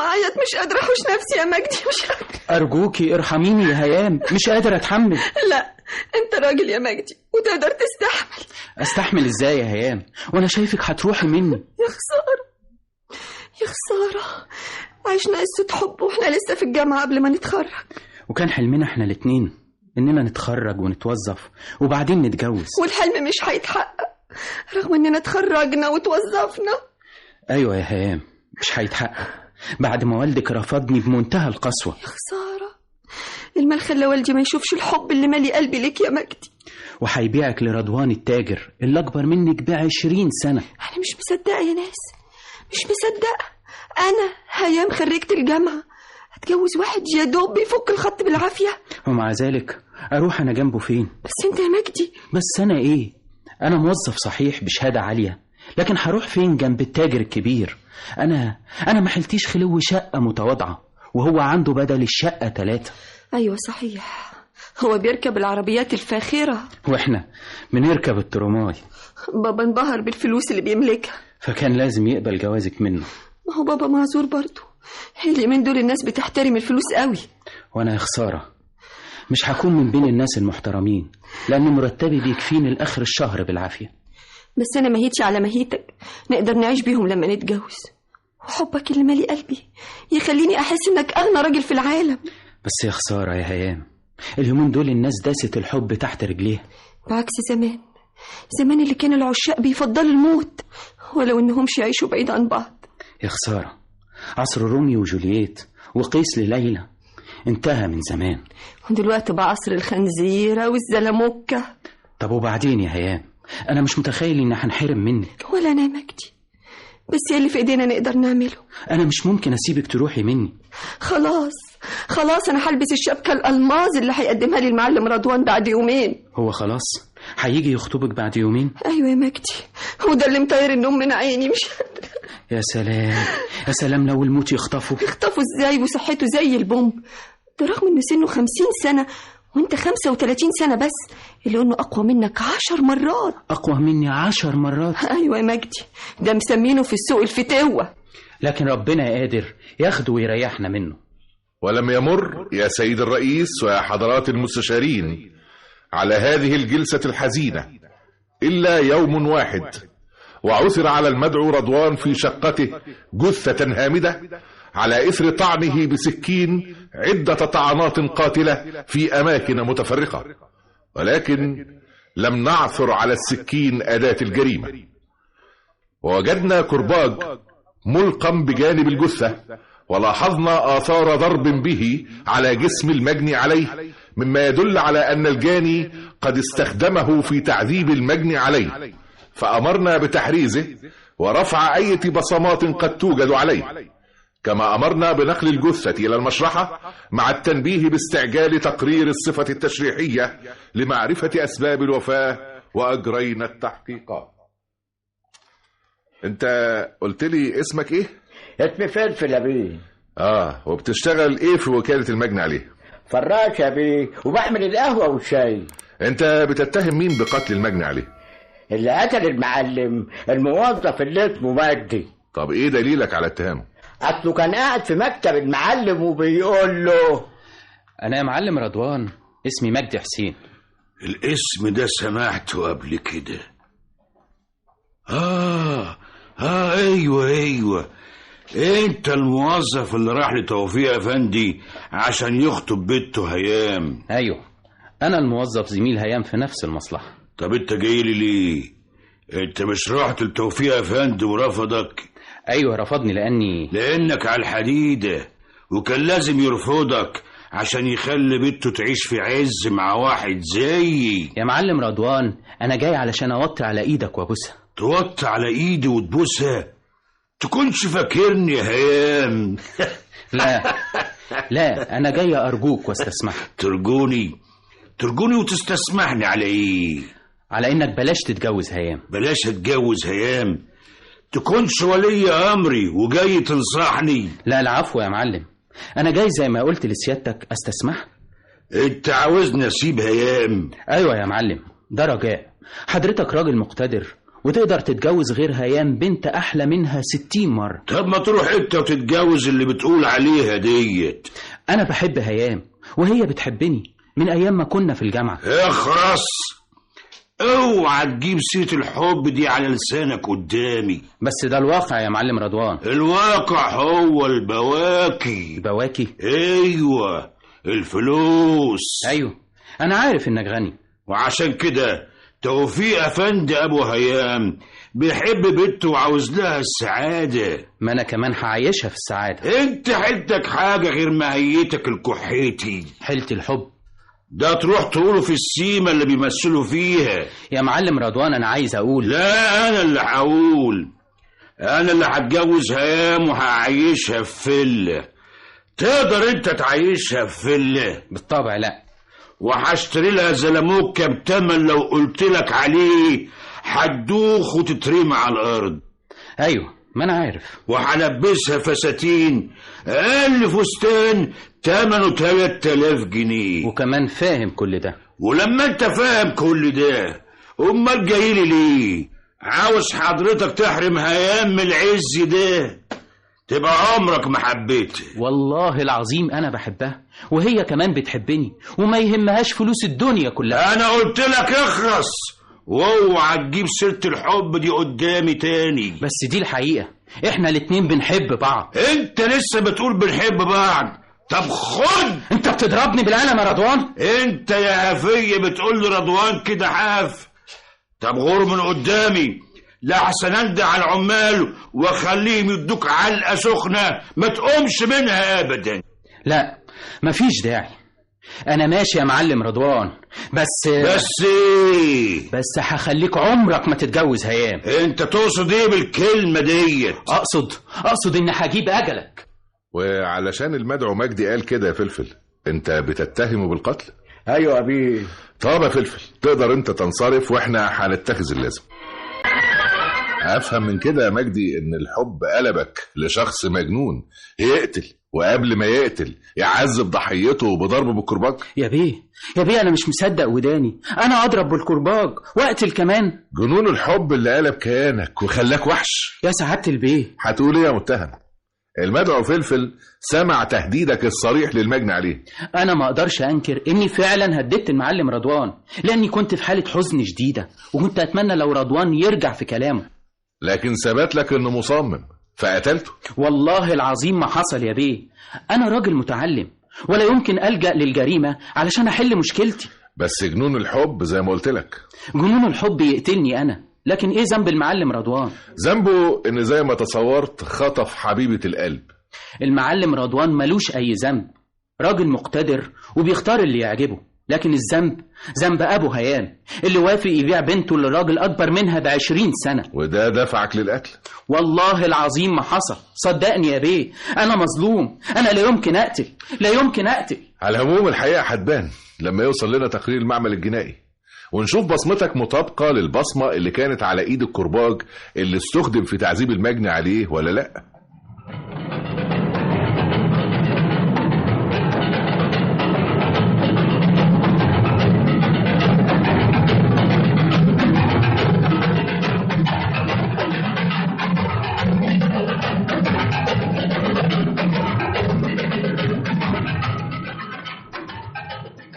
[SPEAKER 11] أعيط، مش قادرة أحوش نفسي يا مجدي، مش قادرة.
[SPEAKER 12] أرجوكي ارحميني يا هيام، مش قادر أتحمل.
[SPEAKER 11] لا، أنت راجل يا مجدي وتقدر تستحمل.
[SPEAKER 12] أستحمل إزاي يا هيام وأنا شايفك هتروحي مني؟
[SPEAKER 11] يا خسارة، عشنا قصة حب وإحنا لسه في الجامعة قبل ما نتخرج،
[SPEAKER 12] وكان حلمنا إحنا الاتنين إننا نتخرج ونتوظف وبعدين نتجوز،
[SPEAKER 11] والحلم مش هيتحقق رغم إننا اتخرجنا وتوظفنا.
[SPEAKER 12] أيوة يا هيام، مش هيتحقق بعد ما والدك رفضني بمنتهى القسوة.
[SPEAKER 11] يا خسارة، المال خلى والدي ما يشوفش الحب اللي مالي قلبي ليك يا مجدي،
[SPEAKER 12] وهيبيعك لرضوان التاجر اللي أكبر منك ب20 سنة.
[SPEAKER 11] أنا مش مصدقة يا ناس، مش مصدقة. أنا هيام خريجة الجامعة اتجوز واحد يا دوب بيفك الخط بالعافية؟
[SPEAKER 12] ومع ذلك أروح أنا جنبه فين؟
[SPEAKER 11] بس أنت يا مجدي.
[SPEAKER 12] بس أنا إيه؟ أنا موظف صحيح بشهادة عالية، لكن هروح فين جنب التاجر الكبير؟ أنا ما حلتيش خلو شقة متواضعة وهو عنده بدل الشقة 3.
[SPEAKER 11] أيوة صحيح، هو بيركب العربيات الفاخرة
[SPEAKER 12] وإحنا بنركب الترماي.
[SPEAKER 11] بابا انبهر بالفلوس اللي بيملكها، فكان
[SPEAKER 12] لازم يقبل جوازك منه.
[SPEAKER 11] ما هو بابا معذور برضه، اليومين دول الناس بتحترم الفلوس قوي.
[SPEAKER 12] وأنا يا خسارة مش هكون من بين الناس المحترمين، لأن مرتبي بيكفيني لآخر الشهر بالعافية.
[SPEAKER 11] بس أنا مهيتش على مهيتك، نقدر نعيش بيهم لما نتجوز، وحبك اللي مالي قلبي يخليني أحس إنك أغنى راجل في العالم.
[SPEAKER 12] بس يا خسارة يا هيام، اليومين دول الناس داست الحب تحت رجليها،
[SPEAKER 11] بعكس زمان اللي كان العشاق بيفضلوا الموت ولو إنهمش يعيشوا بعيد عن بعض.
[SPEAKER 12] يا خسارة، عصر روميو وجولييت وقيس لليلى انتهى من زمان،
[SPEAKER 11] ودلوقتي بقى عصر الخنزيرة والزلموكة.
[SPEAKER 12] طب وبعدين يا هيام؟ أنا مش متخيل إن هنحرم منك.
[SPEAKER 11] ولا أنا يا مجدي، بس هي اللي في إيدينا نقدر نعمله.
[SPEAKER 12] أنا مش ممكن أسيبك تروحي مني.
[SPEAKER 11] خلاص أنا هلبس الشبكة الألماظ اللي هيقدمها لي المعلم رضوان بعد يومين.
[SPEAKER 12] هو خلاص هيجي يخطبك بعد يومين؟
[SPEAKER 11] أيوة يا مجدي، وده اللي مطير النوم من عيني. مش
[SPEAKER 12] يا سلام لو الموت يخطفوا
[SPEAKER 11] إزاي وصحته زي البوم، ده رغم إنه سنه 50 سنة وانت 35 سنة بس، اللي انه اقوى منك 10 مرات.
[SPEAKER 12] اقوى مني 10 مرات؟
[SPEAKER 11] ايوه يا مجدي، ده مسمينه في السوق الفتوة،
[SPEAKER 12] لكن ربنا قادر ياخده ويريحنا منه.
[SPEAKER 10] ولم يمر يا سيد الرئيس ويا حضرات المستشارين على هذه الجلسة الحزينة إلا يوم واحد، وعثر على المدعو رضوان في شقته جثة هامدة على إثر طعنه بسكين عدة طعنات قاتلة في أماكن متفرقة، ولكن لم نعثر على السكين أداة الجريمة. ووجدنا كرباج ملقم بجانب الجثة، ولاحظنا آثار ضرب به على جسم المجني عليه، مما يدل على أن الجاني قد استخدمه في تعذيب المجني عليه، فأمرنا بتحريزه ورفع أي بصمات قد توجد عليه، كما أمرنا بنقل الجثة إلى المشرحة مع التنبيه باستعجال تقرير الصفة التشريحية لمعرفة أسباب الوفاة، وأجرينا التحقيقات. أنت قلت لي اسمك إيه؟
[SPEAKER 13] اسمي فلفل يا بيه.
[SPEAKER 10] وبتشتغل إيه في وكالة المجني عليه؟
[SPEAKER 13] فراش يا بيه، وبعمل القهوة والشاي.
[SPEAKER 10] أنت بتتهم مين بقتل المجني عليه؟
[SPEAKER 13] اللي قتل المعلم الموظف اللي اسمه مجدي.
[SPEAKER 10] طب إيه دليلك على اتهامه؟
[SPEAKER 13] أصله كان قاعد في مكتب المعلم وبيقول له:
[SPEAKER 12] أنا يا معلم رضوان اسمي مجدي حسين.
[SPEAKER 6] الاسم ده سمعته قبل كده. ايوه انت الموظف اللي راح لتوفيق افندي عشان يخطب بنته هيام.
[SPEAKER 12] ايوه انا الموظف زميل هيام في نفس المصلحة.
[SPEAKER 6] طب انت جاي لي ليه؟ انت مش رحت لتوفيق افندي ورفضك؟
[SPEAKER 12] ايوه رفضني
[SPEAKER 6] لانك على الحديدة، وكان لازم يرفضك عشان يخلي بنته تعيش في عز مع واحد زيي.
[SPEAKER 12] يا معلم رضوان انا جاي علشان اوطي على ايدك وابوسها.
[SPEAKER 6] توطي على ايدي وتبوسها؟ تكونش فاكرني يا هيام.
[SPEAKER 12] لا انا جاي ارجوك واستسمحك.
[SPEAKER 6] ترجوني وتستسمحني على ايه؟
[SPEAKER 12] على انك بلاش تتجوز هيام.
[SPEAKER 6] بلاش اتجوز هيام؟ تكونش ولي امري وجاي تنصحني؟
[SPEAKER 12] لا العفو يا معلم، انا جاي زي ما قلت لسيادتك استسمح.
[SPEAKER 6] انت عاوزني اسيب هيام؟
[SPEAKER 12] ايوه يا معلم، ده رجاء. حضرتك راجل مقتدر وتقدر تتجوز غير هيام بنت احلى منها 60 مرة.
[SPEAKER 6] طب ما تروح انت وتتجوز اللي بتقول عليها ديت.
[SPEAKER 12] انا بحب هيام وهي بتحبني من ايام ما كنا في الجامعة.
[SPEAKER 6] اخرس، اوعى تجيب سيرة الحب دي على لسانك قدامي.
[SPEAKER 12] بس ده الواقع يا معلم رضوان.
[SPEAKER 6] الواقع هو البواكي.
[SPEAKER 12] البواكي؟
[SPEAKER 6] ايوه الفلوس.
[SPEAKER 12] ايوه انا عارف انك غني،
[SPEAKER 6] وعشان كده توفيق افندي ابو هيام بيحب بنته وعاوز لها السعادة.
[SPEAKER 12] ما انا كمان هعيشها في السعادة.
[SPEAKER 6] انت حيلتك حاجة غير ماهيتك الكحيتي؟
[SPEAKER 12] حيلة الحب
[SPEAKER 6] ده تروح تقوله في السيمة اللي بيمثلوا فيها.
[SPEAKER 12] يا معلم رضوان انا عايز اقول.
[SPEAKER 6] لا انا اللي هقول، انا اللي هتجوز هيام وهعيشها في فيلا. تقدر انت تعيشها في فيلا؟
[SPEAKER 12] بالطبع لا.
[SPEAKER 6] وهشتري لها زلموك كام تمن لو قلت لك عليه هتدوخ وتترمي على الارض.
[SPEAKER 12] ايوه ما انا عارف.
[SPEAKER 6] وهلبسها فساتين، اقل فستان تمنه 3000 جنيه.
[SPEAKER 12] وكمان فاهم كل ده.
[SPEAKER 6] ولما انت فاهم كل ده امال جايلي ليه؟ عاوز حضرتك تحرم هيام العز ده؟ تبقى عمرك ما حبيتها.
[SPEAKER 12] والله العظيم انا بحبها وهي كمان بتحبني وما يهمهاش فلوس الدنيا كلها.
[SPEAKER 6] انا قلت لك اخرس واوعى تجيب سيرة الحب دي قدامي تاني.
[SPEAKER 12] بس دي الحقيقة، احنا الاتنين بنحب بعض.
[SPEAKER 6] انت لسه بتقول بنحب بعض؟ طب خد.
[SPEAKER 12] انت بتضربني بالقلم يا رضوان؟
[SPEAKER 6] انت يا هفية بتقول لي رضوان كده حاف؟ طب غور من قدامي لحسن اندع على العمال واخليهم يدوك علقة سخنة ما تقومش منها ابدا.
[SPEAKER 12] لا مفيش داعي، انا ماشي يا معلم رضوان، بس
[SPEAKER 6] ايه؟
[SPEAKER 12] بس هخليك عمرك ما تتجوز هيام.
[SPEAKER 6] انت تقصد ايه بالكلمة ديت؟
[SPEAKER 12] اقصد ان هجيب اجلك.
[SPEAKER 10] وعلشان المدعو مجدي قال كده يا فلفل، انت بتتهمه بالقتل؟
[SPEAKER 6] ايوه يا بيه.
[SPEAKER 10] طب يا فلفل تقدر انت تنصرف واحنا هنتخذ اللازم. افهم من كده يا مجدي ان الحب قلبك لشخص مجنون يقتل، وقبل ما يقتل يعذب ضحيته بضربه بالكرباج.
[SPEAKER 12] يا بيه انا مش مصدق وداني، انا اضرب بالكرباج واقتل كمان.
[SPEAKER 10] جنون الحب اللي قلب كيانك وخلاك وحش.
[SPEAKER 12] يا سعادة البيه
[SPEAKER 10] هتقول ايه يا متهم؟ المدعو فلفل سمع تهديدك الصريح للمجني عليه.
[SPEAKER 12] انا ما اقدرش انكر اني فعلا هددت المعلم رضوان، لاني كنت في حالة حزن شديدة وكنت اتمنى لو رضوان يرجع في كلامه،
[SPEAKER 10] لكن ثبت لك انه مصمم فقتلته.
[SPEAKER 12] والله العظيم ما حصل يا بيه، انا راجل متعلم ولا يمكن ألجأ للجريمة علشان احل مشكلتي.
[SPEAKER 10] بس جنون الحب زي ما قلت لك،
[SPEAKER 12] جنون الحب يقتلني انا، لكن ايه ذنب المعلم رضوان؟
[SPEAKER 10] ذنبه ان زي ما تصورت خطف حبيبة القلب.
[SPEAKER 12] المعلم رضوان ملوش اي ذنب، راجل مقتدر وبيختار اللي يعجبه، لكن الذنب ذنب ابو هيام اللي وافق يبيع بنته لراجل اكبر منها ب20 سنة.
[SPEAKER 10] وده دفعك للقتل؟
[SPEAKER 12] والله العظيم ما حصل، صدقني يا بيه انا مظلوم، انا لا يمكن اقتل.
[SPEAKER 10] على العموم الحقيقة هتبان لما يوصل لنا تقرير المعمل الجنائي ونشوف بصمتك مطابقة للبصمة اللي كانت على ايد الكرباج اللي استخدم في تعذيب المجني عليه ولا لا.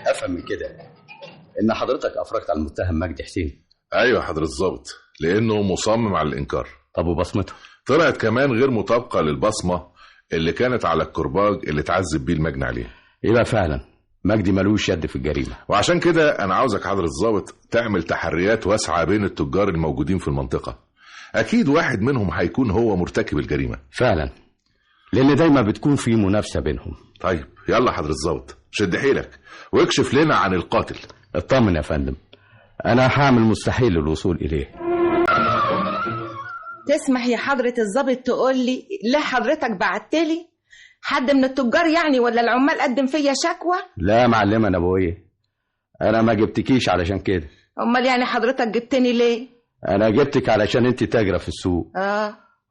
[SPEAKER 8] افهم من كده ان حضرتك افرجت على المتهم مجدي حسين.
[SPEAKER 10] ايوه حضرة الضابط، لانه مصمم على الانكار.
[SPEAKER 8] طب وبصمته؟
[SPEAKER 10] طلعت كمان غير مطابقة للبصمة اللي كانت على الكرباج اللي اتعذب بيه المجني عليه.
[SPEAKER 8] يبقى فعلا مجدي ملوش يد في الجريمة.
[SPEAKER 10] وعشان كده انا عاوزك حضرة الضابط تعمل تحريات واسعة بين التجار الموجودين في المنطقة، اكيد واحد منهم هيكون هو مرتكب الجريمة.
[SPEAKER 8] فعلا، لان دايما بتكون في منافسة بينهم.
[SPEAKER 10] طيب يلا حضرة الضابط شد حيلك واكشف لنا عن القاتل.
[SPEAKER 8] اطمن يا فندم، انا هعمل مستحيل للوصول اليه.
[SPEAKER 14] تسمح يا حضرة الضابط تقول لي ليه حضرتك بعتلي؟ حد من التجار يعني ولا العمال قدم فيا شكوى؟
[SPEAKER 8] لا يا معلمة نبوية، انا ما جبتكيش علشان كده.
[SPEAKER 14] امال يعني حضرتك جبتني ليه؟
[SPEAKER 8] انا جبتك علشان انت تاجرة في السوق.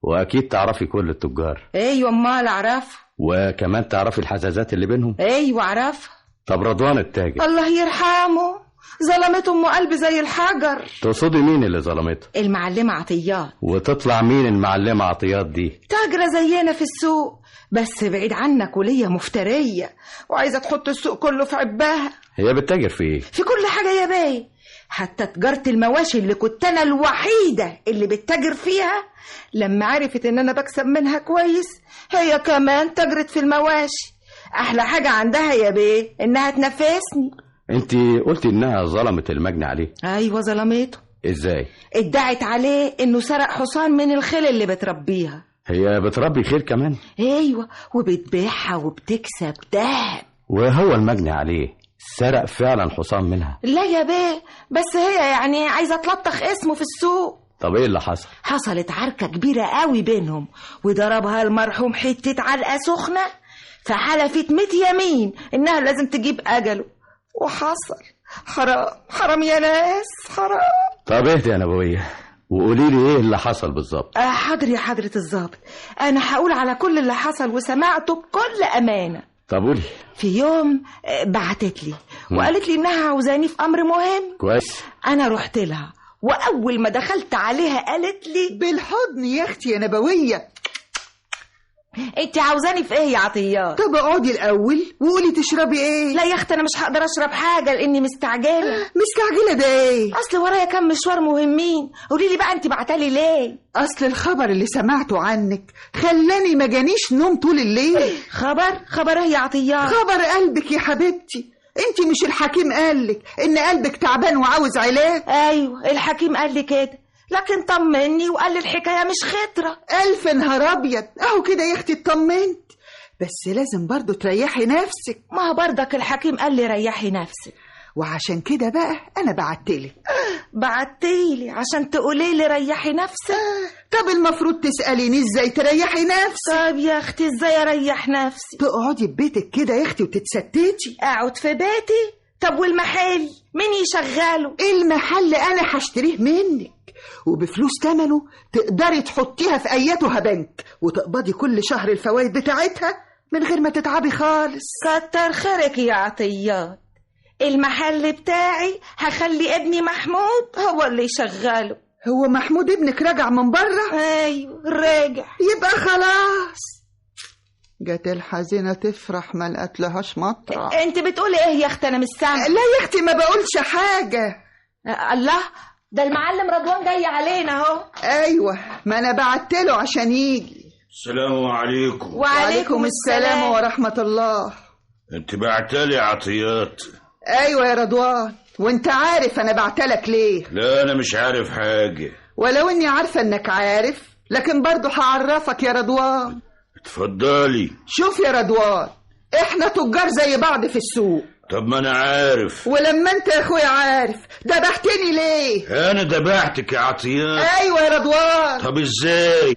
[SPEAKER 8] واكيد تعرفي كل التجار.
[SPEAKER 14] ايوه امال اعرفها.
[SPEAKER 8] وكمان تعرفي الحزازات اللي بينهم.
[SPEAKER 14] ايوه اعرفها.
[SPEAKER 8] طب رضوان التاجر
[SPEAKER 14] الله يرحمه ظلمته ام قلبي زي الحجر.
[SPEAKER 8] تقصدي مين اللي ظلمته؟
[SPEAKER 14] المعلمة عطيات.
[SPEAKER 8] وتطلع مين المعلمة عطيات دي؟
[SPEAKER 14] تاجرة زينا في السوق بس بعيد عنك ولية مفترية وعايزة تحط السوق كله في عباها.
[SPEAKER 8] هي بتتاجر في ايه؟
[SPEAKER 14] في كل حاجة يا باي، حتى تجارة المواشي اللي كنت انا الوحيدة اللي بتتاجر فيها لما عرفت ان انا بكسب منها كويس هي كمان تجرت في المواشي. احلى حاجة عندها يا بيه انها تنفسني.
[SPEAKER 8] انت قلتي انها ظلمت المجني عليه.
[SPEAKER 14] ايوه ظلمته.
[SPEAKER 8] ازاي؟
[SPEAKER 14] ادعت عليه انه سرق حصان من الخيل اللي بتربيها.
[SPEAKER 8] هي بتربي خيل كمان؟
[SPEAKER 14] ايوه وبتبيعها وبتكسب دهب.
[SPEAKER 8] وهو المجني عليه سرق فعلا حصان منها؟
[SPEAKER 14] لا يا بيه، بس هي يعني عايزة تلطخ اسمه في السوق.
[SPEAKER 8] طب ايه اللي حصل؟
[SPEAKER 14] حصلت عركة كبيرة قوي بينهم وضربها المرحوم حتة علقة سخنة فحلفت 100 يمين انها لازم تجيب اجله، وحصل. حرام حرام يا ناس، حرام.
[SPEAKER 8] طب اهدي يا نبوية وقولي لي ايه اللي حصل بالظبط.
[SPEAKER 14] حاضر يا حضرة الضابط، انا هقول على كل اللي حصل وسمعته بكل امانة.
[SPEAKER 8] طب قولي.
[SPEAKER 14] في يوم بعتت لي وقالت لي انها عاوزاني في امر مهم.
[SPEAKER 8] كويس.
[SPEAKER 14] انا رحت لها، واول ما دخلت عليها قالت لي
[SPEAKER 7] بالحضن يا اختي يا نبوية.
[SPEAKER 14] انت عاوزاني في ايه يا عطيات؟
[SPEAKER 7] طب اقعدي الاول وقولي تشربي ايه.
[SPEAKER 14] لا يا اختي انا مش هقدر اشرب حاجه لاني مستعجله.
[SPEAKER 7] مستعجله ده ايه؟
[SPEAKER 14] اصل ورايا كام مشوار مهمين. قولي لي بقى انت بعتالي ليه؟
[SPEAKER 7] اصل الخبر اللي سمعته عنك خلاني ما جانيش نوم طول الليل.
[SPEAKER 14] خبر ايه يا عطيات؟
[SPEAKER 7] خبر قلبك يا حبيبتي. انت مش الحكيم قالك ان قلبك تعبان وعاوز علاج؟
[SPEAKER 14] ايوه الحكيم قال لي كده، لكن طمني وقال لي الحكايه مش خطره.
[SPEAKER 7] الف نهار ابيض، اهو كده يا اختي اطمنت، بس لازم برضو تريحي نفسك.
[SPEAKER 14] ما هو برضك الحكيم قال لي ريحي نفسك،
[SPEAKER 7] وعشان كده بقى انا بعتلك.
[SPEAKER 14] بعتيلي عشان تقولي لي ريحي نفسك؟
[SPEAKER 7] طب المفروض تساليني ازاي تريحي نفسك.
[SPEAKER 14] طب يا اختي ازاي اريح نفسي؟
[SPEAKER 7] تقعدي في بيتك كده يا اختي وتتستتي.
[SPEAKER 14] اقعد في بيتي؟ طب والمحل مين يشغله؟
[SPEAKER 7] المحل انا هشتريه منك، وبفلوس تمنه تقدري تحطيها في اياتها بنك وتقبضي كل شهر الفوائد بتاعتها من غير ما تتعبي خالص.
[SPEAKER 14] كتر خيرك يا عطيات. المحل بتاعي هخلي ابني محمود هو اللي يشغله.
[SPEAKER 7] هو محمود ابنك راجع من بره؟
[SPEAKER 14] ايوه راجع.
[SPEAKER 7] يبقى خلاص. جت الحزينة تفرح ما لقت لهاش مطرح.
[SPEAKER 14] انت بتقولي ايه يا اختي؟ انا مش سامعه.
[SPEAKER 7] لا يا اختي ما بقولش حاجة.
[SPEAKER 14] الله، ده المعلم رضوان جاي علينا اهو.
[SPEAKER 7] ايوه ما انا بعتله عشان يجي.
[SPEAKER 6] السلام عليكم.
[SPEAKER 7] وعليكم السلام ورحمة الله.
[SPEAKER 6] انت بعتلي عطيات؟
[SPEAKER 7] ايوه يا رضوان، وانت عارف انا بعتلك ليه؟
[SPEAKER 6] لا انا مش عارف حاجة.
[SPEAKER 7] ولو اني عارفة انك عارف لكن برضو هعرفك يا رضوان.
[SPEAKER 6] اتفضلي.
[SPEAKER 7] شوف يا رضوان، احنا تجار زي بعض في السوق.
[SPEAKER 6] طب ما انا عارف.
[SPEAKER 7] ولما انت يا اخويا عارف دبحتني ليه؟
[SPEAKER 6] انا دبحتك يا عطيات؟
[SPEAKER 7] ايوه يا رضوان.
[SPEAKER 6] طب ازاي؟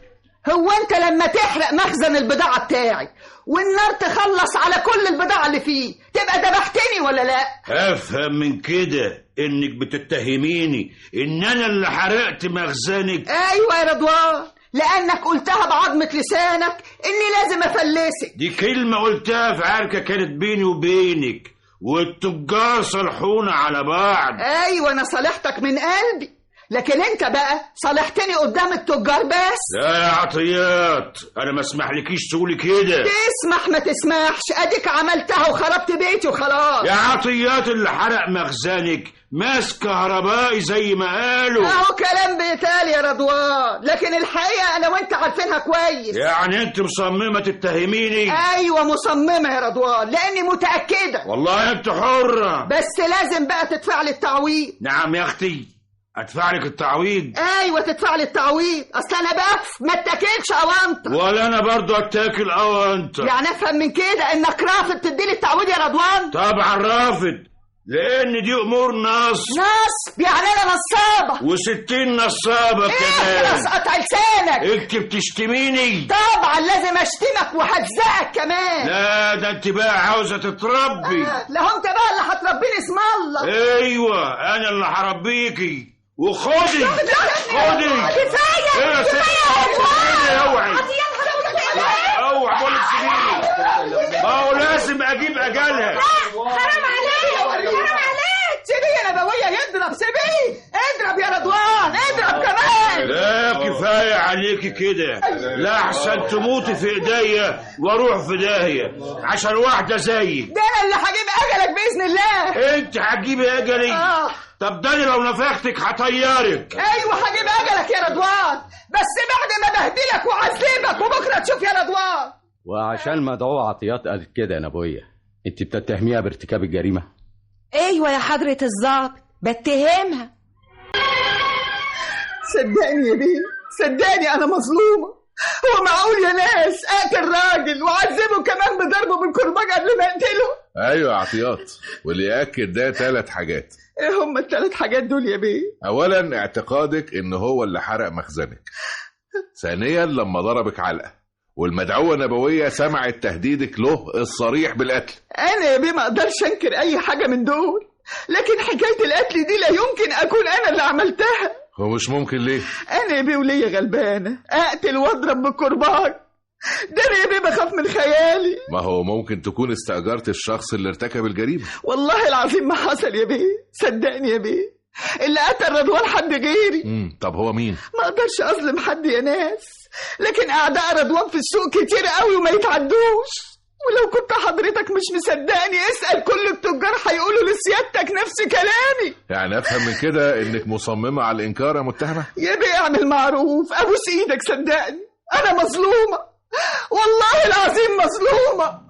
[SPEAKER 7] هو انت لما تحرق مخزن البضاعة بتاعي والنار تخلص على كل البضاعة اللي فيه تبقى دبحتني ولا لا؟
[SPEAKER 6] افهم من كده انك بتتهميني ان انا اللي حرقت مخزنك؟
[SPEAKER 7] ايوه يا رضوان، لانك قلتها بعظمة لسانك اني لازم افلسك.
[SPEAKER 6] دي كلمة قلتها في عركة كانت بيني وبينك، والتجار صلحونا على بعض.
[SPEAKER 7] ايوه انا صالحتك من قلبي، لكن انت بقى صالحتني قدام التجار بس.
[SPEAKER 6] لا يا عطيات، انا ما اسمحلكيش تقولي كده.
[SPEAKER 7] تسمح ما تسمحش، اديك عملتها وخربت بيتي وخلاص.
[SPEAKER 6] يا عطيات اللي حرق مخزنك ماس كهربائي زي ما قالوا.
[SPEAKER 7] اهو كلام بيتقال يا رضوان، لكن الحقيقة انا وانت عارفينها كويس.
[SPEAKER 6] يعني انت مصممة تتهميني؟
[SPEAKER 7] ايوه مصممة يا رضوان، لاني متأكدة.
[SPEAKER 6] والله انت حرة،
[SPEAKER 7] بس لازم بقى تدفع لي التعويض.
[SPEAKER 6] نعم يا اختي، ادفع لك التعويض.
[SPEAKER 7] ايوه تدفع لي التعويض، اصل انا بقى ما اتاكلش اوانطه.
[SPEAKER 6] ولا انا برضو اتاكل اوانطه.
[SPEAKER 7] يعني افهم من كده انك رافض تديلي التعويض يا رضوان؟
[SPEAKER 6] طبعا رافض، لان دي امور نصب.
[SPEAKER 7] يعني انا نصابه
[SPEAKER 6] و60 نصابه كمان.
[SPEAKER 7] اخلص قطع لسانك.
[SPEAKER 6] انت بتشتميني؟
[SPEAKER 7] طبعا لازم اشتمك وهجزقك كمان.
[SPEAKER 6] لا ده انت بقى عاوزه تتربي.
[SPEAKER 7] لا انت بقى اللي هتربيني اسم الله.
[SPEAKER 6] ايوه انا اللي هربيكي. وخدي خدي.
[SPEAKER 7] كفايه
[SPEAKER 6] يا ست اوعي اوعي بقول لك سيبيني، ما هو لازم اجيب اجلها.
[SPEAKER 7] حرام عليك حرام عليك، سيبيه يا نبويه يضرب، سيبيه اضرب يا رضوان اضرب كمان.
[SPEAKER 6] لا كفايه عليكي كده، لا احسن تموتي في ايديا واروح في داهيه عشان واحده زيك.
[SPEAKER 7] ده انا اللي هجيب اجلك باذن الله.
[SPEAKER 6] انت هتجيبي اجلي؟ طب ده لو نفختك هطيرك.
[SPEAKER 7] ايوه هجيب اجلك يا رضوان، بس بعد ما بهدلك وعذبك، وبكره تشوف يا رضوان.
[SPEAKER 8] وعشان مدعو عطيات قالت كده يا نبوية، انت بتتهميها بارتكاب الجريمة؟
[SPEAKER 14] ايوه يا حضرة الضابط بتهمها.
[SPEAKER 7] صدقني يا بيه، صدقني انا مظلومه. هو معقول يا ناس اقتل راجل واعذبه كمان بضربه بالكرباج قبل ما اقتله؟
[SPEAKER 10] ايوه يا عطيات، واللي ياكد ده 3 حاجات.
[SPEAKER 7] ايه هم ال3 حاجات دول يا بيه؟
[SPEAKER 10] اولا اعتقادك ان هو اللي حرق مخزنك. ثانيا لما ضربك علقه. والمدعوة نبوية سمعت تهديدك له الصريح بالقتل.
[SPEAKER 14] انا يا بيه ما اقدرش انكر اي حاجة من دول، لكن حكاية القتل دي لا يمكن اكون انا اللي عملتها.
[SPEAKER 10] هو مش ممكن ليه؟
[SPEAKER 14] انا يا بيه وليا غلبانة اقتل واضرب بالكرباج؟ ده انا يا بيه بخاف من خيالي.
[SPEAKER 10] ما هو ممكن تكون استأجرت الشخص اللي ارتكب الجريمة.
[SPEAKER 14] والله العظيم ما حصل يا بيه، صدقني يا بيه، اللي قتل رضوان حد غيري.
[SPEAKER 10] طب هو مين؟
[SPEAKER 14] ما اقدرش اظلم حد يا ناس، لكن اعداء رضوان في السوق كتير قوي وما يتعدوش. ولو كنت حضرتك مش مصدقني اسأل كل التجار هيقولوا لسيادتك نفس كلامي.
[SPEAKER 10] يعني افهم من كده انك مصممة على الانكار يا متهمة؟
[SPEAKER 14] يا بيه اعمل معروف، ابوس ايدك صدقني انا مظلومة، والله العظيم مظلومة.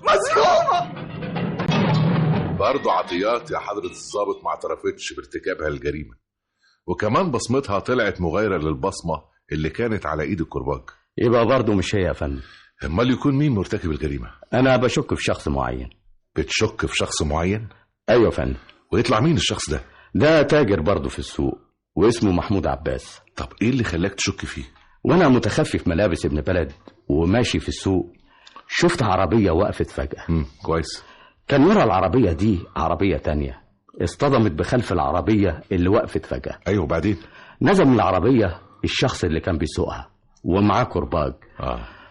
[SPEAKER 10] برضه عطيات يا حضرة الضابط ما اعترفتش بارتكابها الجريمة، وكمان بصمتها طلعت مغايرة للبصمة اللي كانت على ايد الكرباج.
[SPEAKER 8] يبقى برضه مش هي يا فندم.
[SPEAKER 10] امال يكون مين مرتكب الجريمة؟
[SPEAKER 8] انا بشك في شخص معين.
[SPEAKER 10] بتشك في شخص معين؟
[SPEAKER 8] ايوه يا فندم.
[SPEAKER 10] ويطلع مين الشخص ده؟
[SPEAKER 8] ده تاجر برضه في السوق واسمه محمود عباس.
[SPEAKER 10] طب ايه اللي خلاك تشك فيه؟
[SPEAKER 8] وانا متخفي في ملابس ابن بلد وماشي في السوق شفت عربية وقفت فجأة.
[SPEAKER 10] كويس.
[SPEAKER 8] كان ورا العربية دي عربية تانية اصطدمت بخلف العربية اللي وقفت فجأة.
[SPEAKER 10] ايوه وبعدين؟
[SPEAKER 8] نزل من العربية الشخص اللي كان بيسوقها ومعاه كرباج.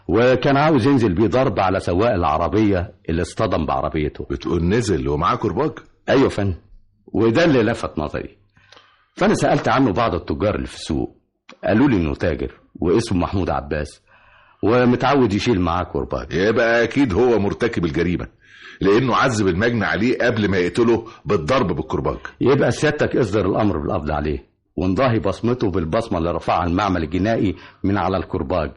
[SPEAKER 8] وكان عاوز ينزل بيه ضرب على سواق العربية اللي اصطدم بعربيته.
[SPEAKER 10] بتقول نزل ومعاه كرباج؟
[SPEAKER 8] ايوه فندم، وده اللي لفت نظري. فانا سألت عنه بعض التجار اللي في السوق، قالوا لي انه تاجر واسمه محمود عباس ومتعود يشيل معاه كرباج.
[SPEAKER 10] يبقى اكيد هو مرتكب الجريمة، لانه عذب المجني عليه قبل ما يقتله بالضرب بالكرباج.
[SPEAKER 8] يبقى سيادتك اصدر الامر بالقبض عليه ونضاهي بصمته بالبصمة اللي رفعها المعمل الجنائي من على الكرباج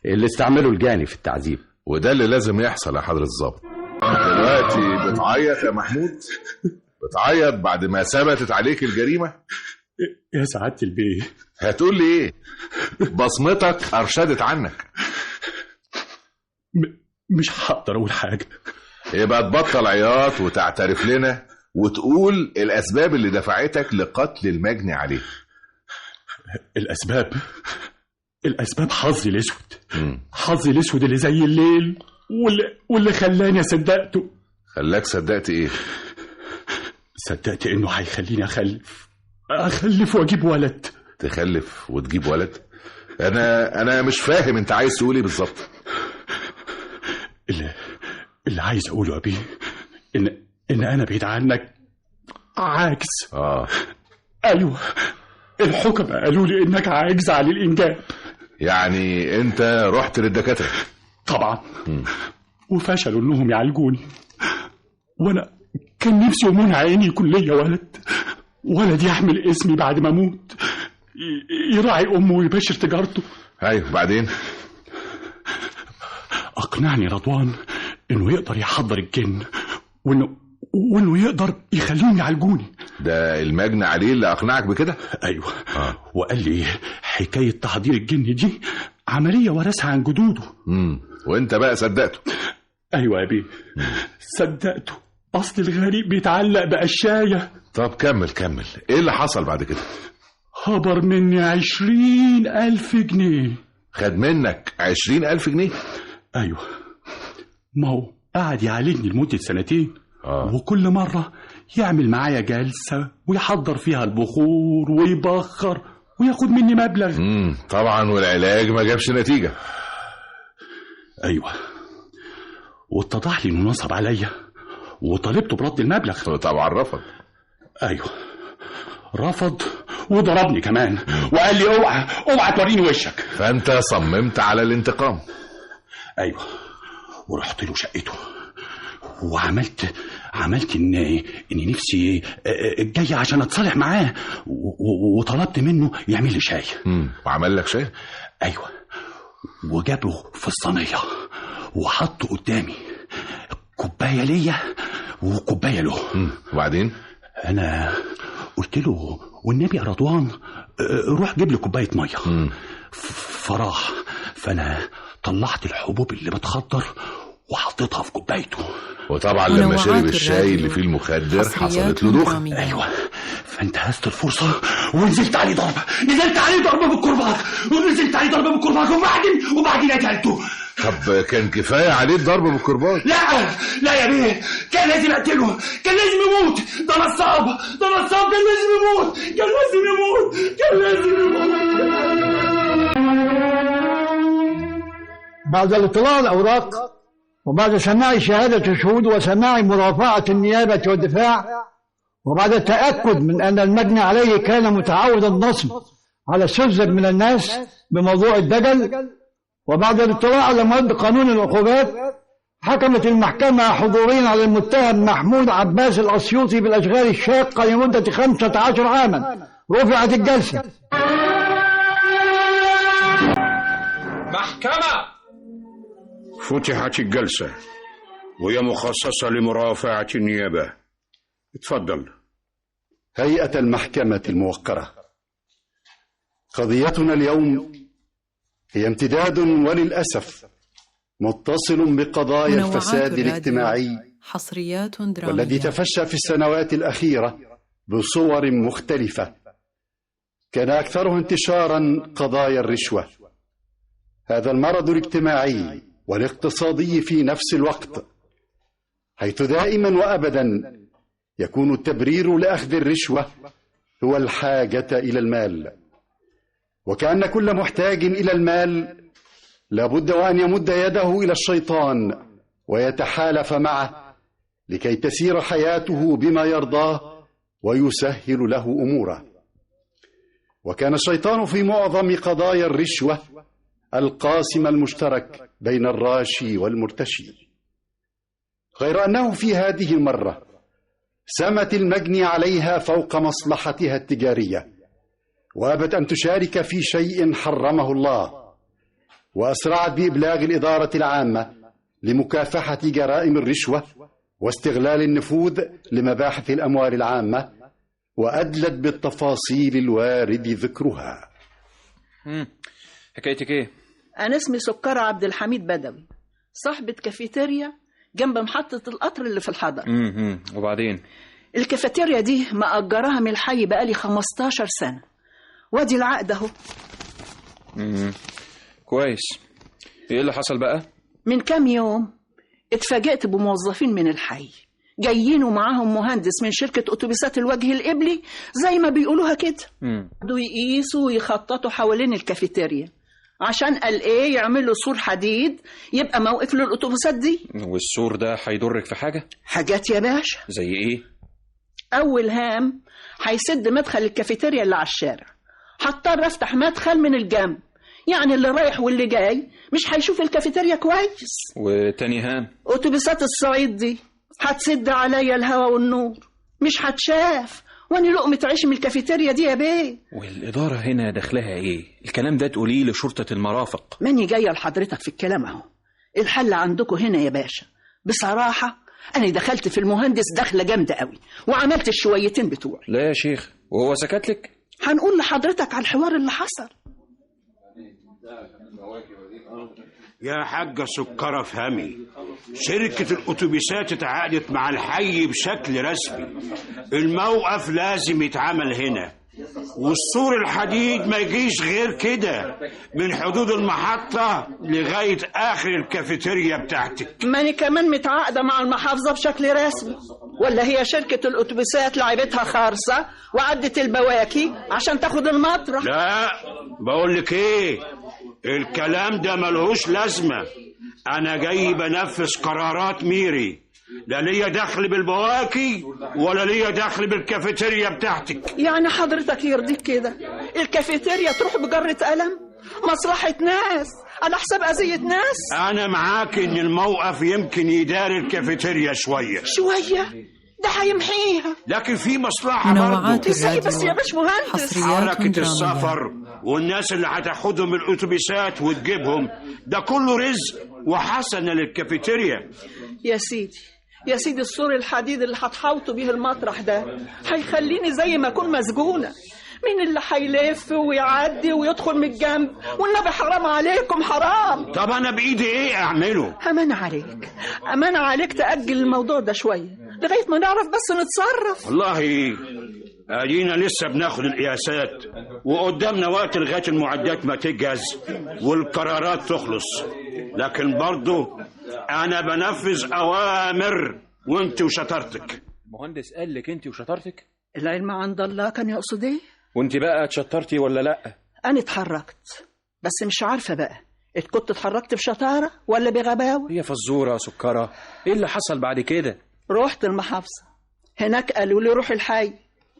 [SPEAKER 8] اللي استعمله الجاني في التعذيب.
[SPEAKER 10] وده اللي لازم يحصل يا حضرة الضابط. دلوقتي بتعيط يا محمود؟ بتعيط بعد ما ثبتت عليك الجريمة؟
[SPEAKER 9] يا سعادة البيه
[SPEAKER 10] هتقول لي ايه؟ بصمتك ارشدت عنك.
[SPEAKER 9] مش هقدر اقول حاجة.
[SPEAKER 10] يبقى تبطل عياط وتعترف لنا وتقول الاسباب اللي دفعتك لقتل المجني عليه.
[SPEAKER 9] الاسباب حظي الاسود. حظي الاسود اللي زي الليل واللي خلاني صدقته.
[SPEAKER 10] خلاك صدقت ايه؟
[SPEAKER 9] صدقت انه هيخليني اخلف واجيب ولد.
[SPEAKER 10] تخلف وتجيب ولد؟ انا مش فاهم انت عايز تقول ايه بالظبط.
[SPEAKER 9] اللي عايز اقوله يا بيه ان انا بعيد عنك عاجز. ايوه، الحكماء قالوا لي انك عاجز عن الانجاب.
[SPEAKER 10] يعني انت رحت للدكاتره؟
[SPEAKER 9] طبعا. وفشلوا انهم يعالجوني، وانا كان نفسي ومنع عيني يكون ليا ولد يحمل اسمي بعد ما اموت، يراعي امه ويبشر تجارته.
[SPEAKER 10] ايوه بعدين؟
[SPEAKER 9] اقنعني رضوان انه يقدر يحضر الجن وانه يقدر يخليهم يعالجوني.
[SPEAKER 10] ده المجني عليه اللي اقنعك بكده؟
[SPEAKER 9] ايوه. وقال لي حكايه تحضير الجن دي عمليه ورثها عن جدوده.
[SPEAKER 10] وانت بقى صدقته؟
[SPEAKER 9] ايوه يا بيه، صدقته. اصل الغريب بيتعلق بقشايه.
[SPEAKER 10] طب كمل ايه اللي حصل بعد كده؟
[SPEAKER 9] خبر مني 20,000 جنيه.
[SPEAKER 10] خد منك 20,000 جنيه؟
[SPEAKER 9] ايوه، ما هو قعد يعالجني لمدة 2 وكل مرة يعمل معايا جلسة ويحضر فيها البخور ويبخر وياخد مني مبلغ.
[SPEAKER 10] طبعا والعلاج ما جابش نتيجة.
[SPEAKER 9] ايوه، واتضح لي انه نصب عليا وطالبته برد المبلغ.
[SPEAKER 10] طبعا رفض.
[SPEAKER 9] ايوه رفض وضربني كمان وقال لي اوعى توريني وشك.
[SPEAKER 10] فانت صممت على الانتقام.
[SPEAKER 9] ايوه، ورحت له شقته وعملت اني نفسي جاي عشان اتصالح معاه وطلبت منه يعمل لي شاي.
[SPEAKER 10] وعمل لك شاي؟
[SPEAKER 9] ايوه، وجابه في الصينيه وحطه قدامي، كوبايه ليا وكوبايه له.
[SPEAKER 10] وبعدين
[SPEAKER 9] انا قلت له والنبي يا رضوان روح جيب لي كوبايه ميه. فراح، فانا طلعت الحبوب اللي بتخدر وحطيتها في كوبايته.
[SPEAKER 10] وطبعا لما شرب الشاي اللي فيه المخدر حصلت له دوخه.
[SPEAKER 9] ايوه، فانتهزت الفرصه ونزلت عليه ضربه بالكرباج وبعدين قتلته.
[SPEAKER 10] طب كان كفاية عليه الضرب بالكرباج؟
[SPEAKER 15] لا يا بيه، كان لازم اقتله، كان لازم يموت. ده نصاب، كان لازم يموت، كان لازم يموت.
[SPEAKER 16] بعد الاطلاع على الأوراق وبعد سماع شهادة الشهود وسماع مرافعة النيابة والدفاع وبعد التأكد من أن المجني عليه كان متعود النصب على السذج من الناس بموضوع الدجل، وبعد الاطلاع على مواد قانون العقوبات، حكمت المحكمة حضوريا على المتهم محمود عباس الأسيوطي بالأشغال الشاقة لمدة 15 عاما. رفعت الجلسة.
[SPEAKER 17] محكمة. فتحت الجلسة وهي مخصصة لمرافعة النيابة. اتفضل.
[SPEAKER 9] هيئة المحكمة الموقرة، قضيتنا اليوم هي امتداد وللأسف متصل بقضايا الفساد الاجتماعي
[SPEAKER 3] حصريات درامية
[SPEAKER 9] والذي تفشى في السنوات الأخيرة بصور مختلفة. كان أكثرها انتشارا قضايا الرشوة. هذا المرض الاجتماعي والاقتصادي في نفس الوقت، حيث دائما وأبدا يكون التبرير لأخذ الرشوة هو الحاجة إلى المال، وكأن كل محتاج إلى المال لابد وأن يمد يده إلى الشيطان ويتحالف معه لكي تسير حياته بما يرضاه ويسهل له أموره. وكان الشيطان في معظم قضايا الرشوة القاسم المشترك بين الراشي والمرتشي، غير أنه في هذه المرة سمت المجني عليها فوق مصلحتها التجارية وأبت أن تشارك في شيء حرمه الله، وأسرعت بإبلاغ الإدارة العامة لمكافحة جرائم الرشوة واستغلال النفوذ لمباحث الأموال العامة، وأدلت بالتفاصيل الوارد ذكرها.
[SPEAKER 12] حكايتك ايه؟
[SPEAKER 18] أنا اسمي سكرة عبد الحميد بدوي، صاحبة كافيتيريا جنب محطة القطر اللي في الحضر.
[SPEAKER 12] وبعدين؟
[SPEAKER 18] الكافيتيريا دي مأجراها من الحي بقالي 15 سنة، وادي العقد اهو.
[SPEAKER 12] كويس. ايه اللي حصل بقى؟
[SPEAKER 18] من كام يوم اتفاجئت بموظفين من الحي جايين ومعاهم مهندس من شركة أتوبيسات الوجه القبلي زي ما بيقولوها كده، بدوا يقيسوا ويخططوا حوالين الكافيتيريا عشان قال ايه يعملوا سور حديد يبقى موقف للأتوبيسات دي.
[SPEAKER 12] والسور ده هيضرك في حاجة؟
[SPEAKER 18] حاجات يا باشا.
[SPEAKER 12] زي ايه؟
[SPEAKER 18] أول هام هيسد مدخل الكافيتيريا اللي على الشارع، هضطر أفتح مدخل من الجنب، يعني اللي رايح واللي جاي مش هيشوف الكافيتيريا كويس.
[SPEAKER 12] وتاني هام؟
[SPEAKER 18] أتوبيسات الصعيد دي هتسد عليا الهواء والنور، مش هتشاف، واني لقمة عيش من الكافيتيريا دي يا بيه.
[SPEAKER 12] والإدارة هنا دخلها ايه؟ الكلام ده تقوليه لشرطة المرافق.
[SPEAKER 18] ماني جاية لحضرتك في الكلام اهو. الحل عندكم هنا يا باشا. بصراحة أنا دخلت في المهندس دخلة جامدة قوي وعملت الشويتين بتوعي.
[SPEAKER 12] لا يا شيخ، وهو سكت لك؟
[SPEAKER 18] هنقول لحضرتك على الحوار اللي حصل.
[SPEAKER 17] يا حاجة سكرة فهمي، شركة الأتوبيسات اتعاقدت مع الحي بشكل رسمي، الموقف لازم يتعمل هنا، والسور الحديد ما يجيش غير كده من حدود المحطة لغاية آخر الكافيتيريا بتاعتك.
[SPEAKER 18] ماني كمان متعاقدة مع المحافظة بشكل رسمي، ولا هي شركة الأتوبيسات لعبتها خارصة وعدت البواكي عشان تاخد المطرح؟
[SPEAKER 17] لا، بقولك ايه، الكلام ده ملهوش لازمة. أنا جاي بنفذ قرارات ميري، لا ليا دخل بالبواكي ولا ليا دخل بالكافيتيريا بتاعتك.
[SPEAKER 18] يعني حضرتك يرضيك كده الكافيتيريا تروح بجرة قلم؟ مصلحة ناس على حساب أذية ناس.
[SPEAKER 17] أنا معاك إن الموقف يمكن يدار الكافيتيريا شوية،
[SPEAKER 18] ده هيمحيها،
[SPEAKER 17] لكن في مصلحة برضه.
[SPEAKER 18] ازاي بس يا باش مهندس؟
[SPEAKER 17] حركة السفر والناس اللي هتاخدهم الأتوبيسات وتجيبهم، ده كله رزق وحسنة للكافيتيريا.
[SPEAKER 18] يا سيدي السور الحديد اللي هتحوطوا بيه المطرح ده هيخليني زي ما أكون مسجونة. مين اللي هيلف ويعدي ويدخل من الجنب؟ والنبي حرام عليكم، حرام.
[SPEAKER 17] طب أنا بإيدي إيه أعمله؟
[SPEAKER 18] أمان عليك تأجل الموضوع ده شوية لغاية ما نعرف بس نتصرف.
[SPEAKER 17] والله أدينا لسه بناخد القياسات وقدامنا وقت لغاية المعدات ما تجهز والقرارات تخلص. لكن برضه انا بنفذ اوامر وانت وشطارتك.
[SPEAKER 12] المهندس قال لك انت وشطارتك؟
[SPEAKER 18] العلم عند الله كان يقصد ايه؟
[SPEAKER 12] وانت بقى اتشطرتي ولا لا؟
[SPEAKER 18] انا اتحركت، بس مش عارفه بقى كنت اتحركت بشطاره ولا بغباوه.
[SPEAKER 12] هي فزوره يا سكره. ايه اللي حصل بعد كده؟
[SPEAKER 18] رحت المحافظه، هناك قالوا لي روح الحي،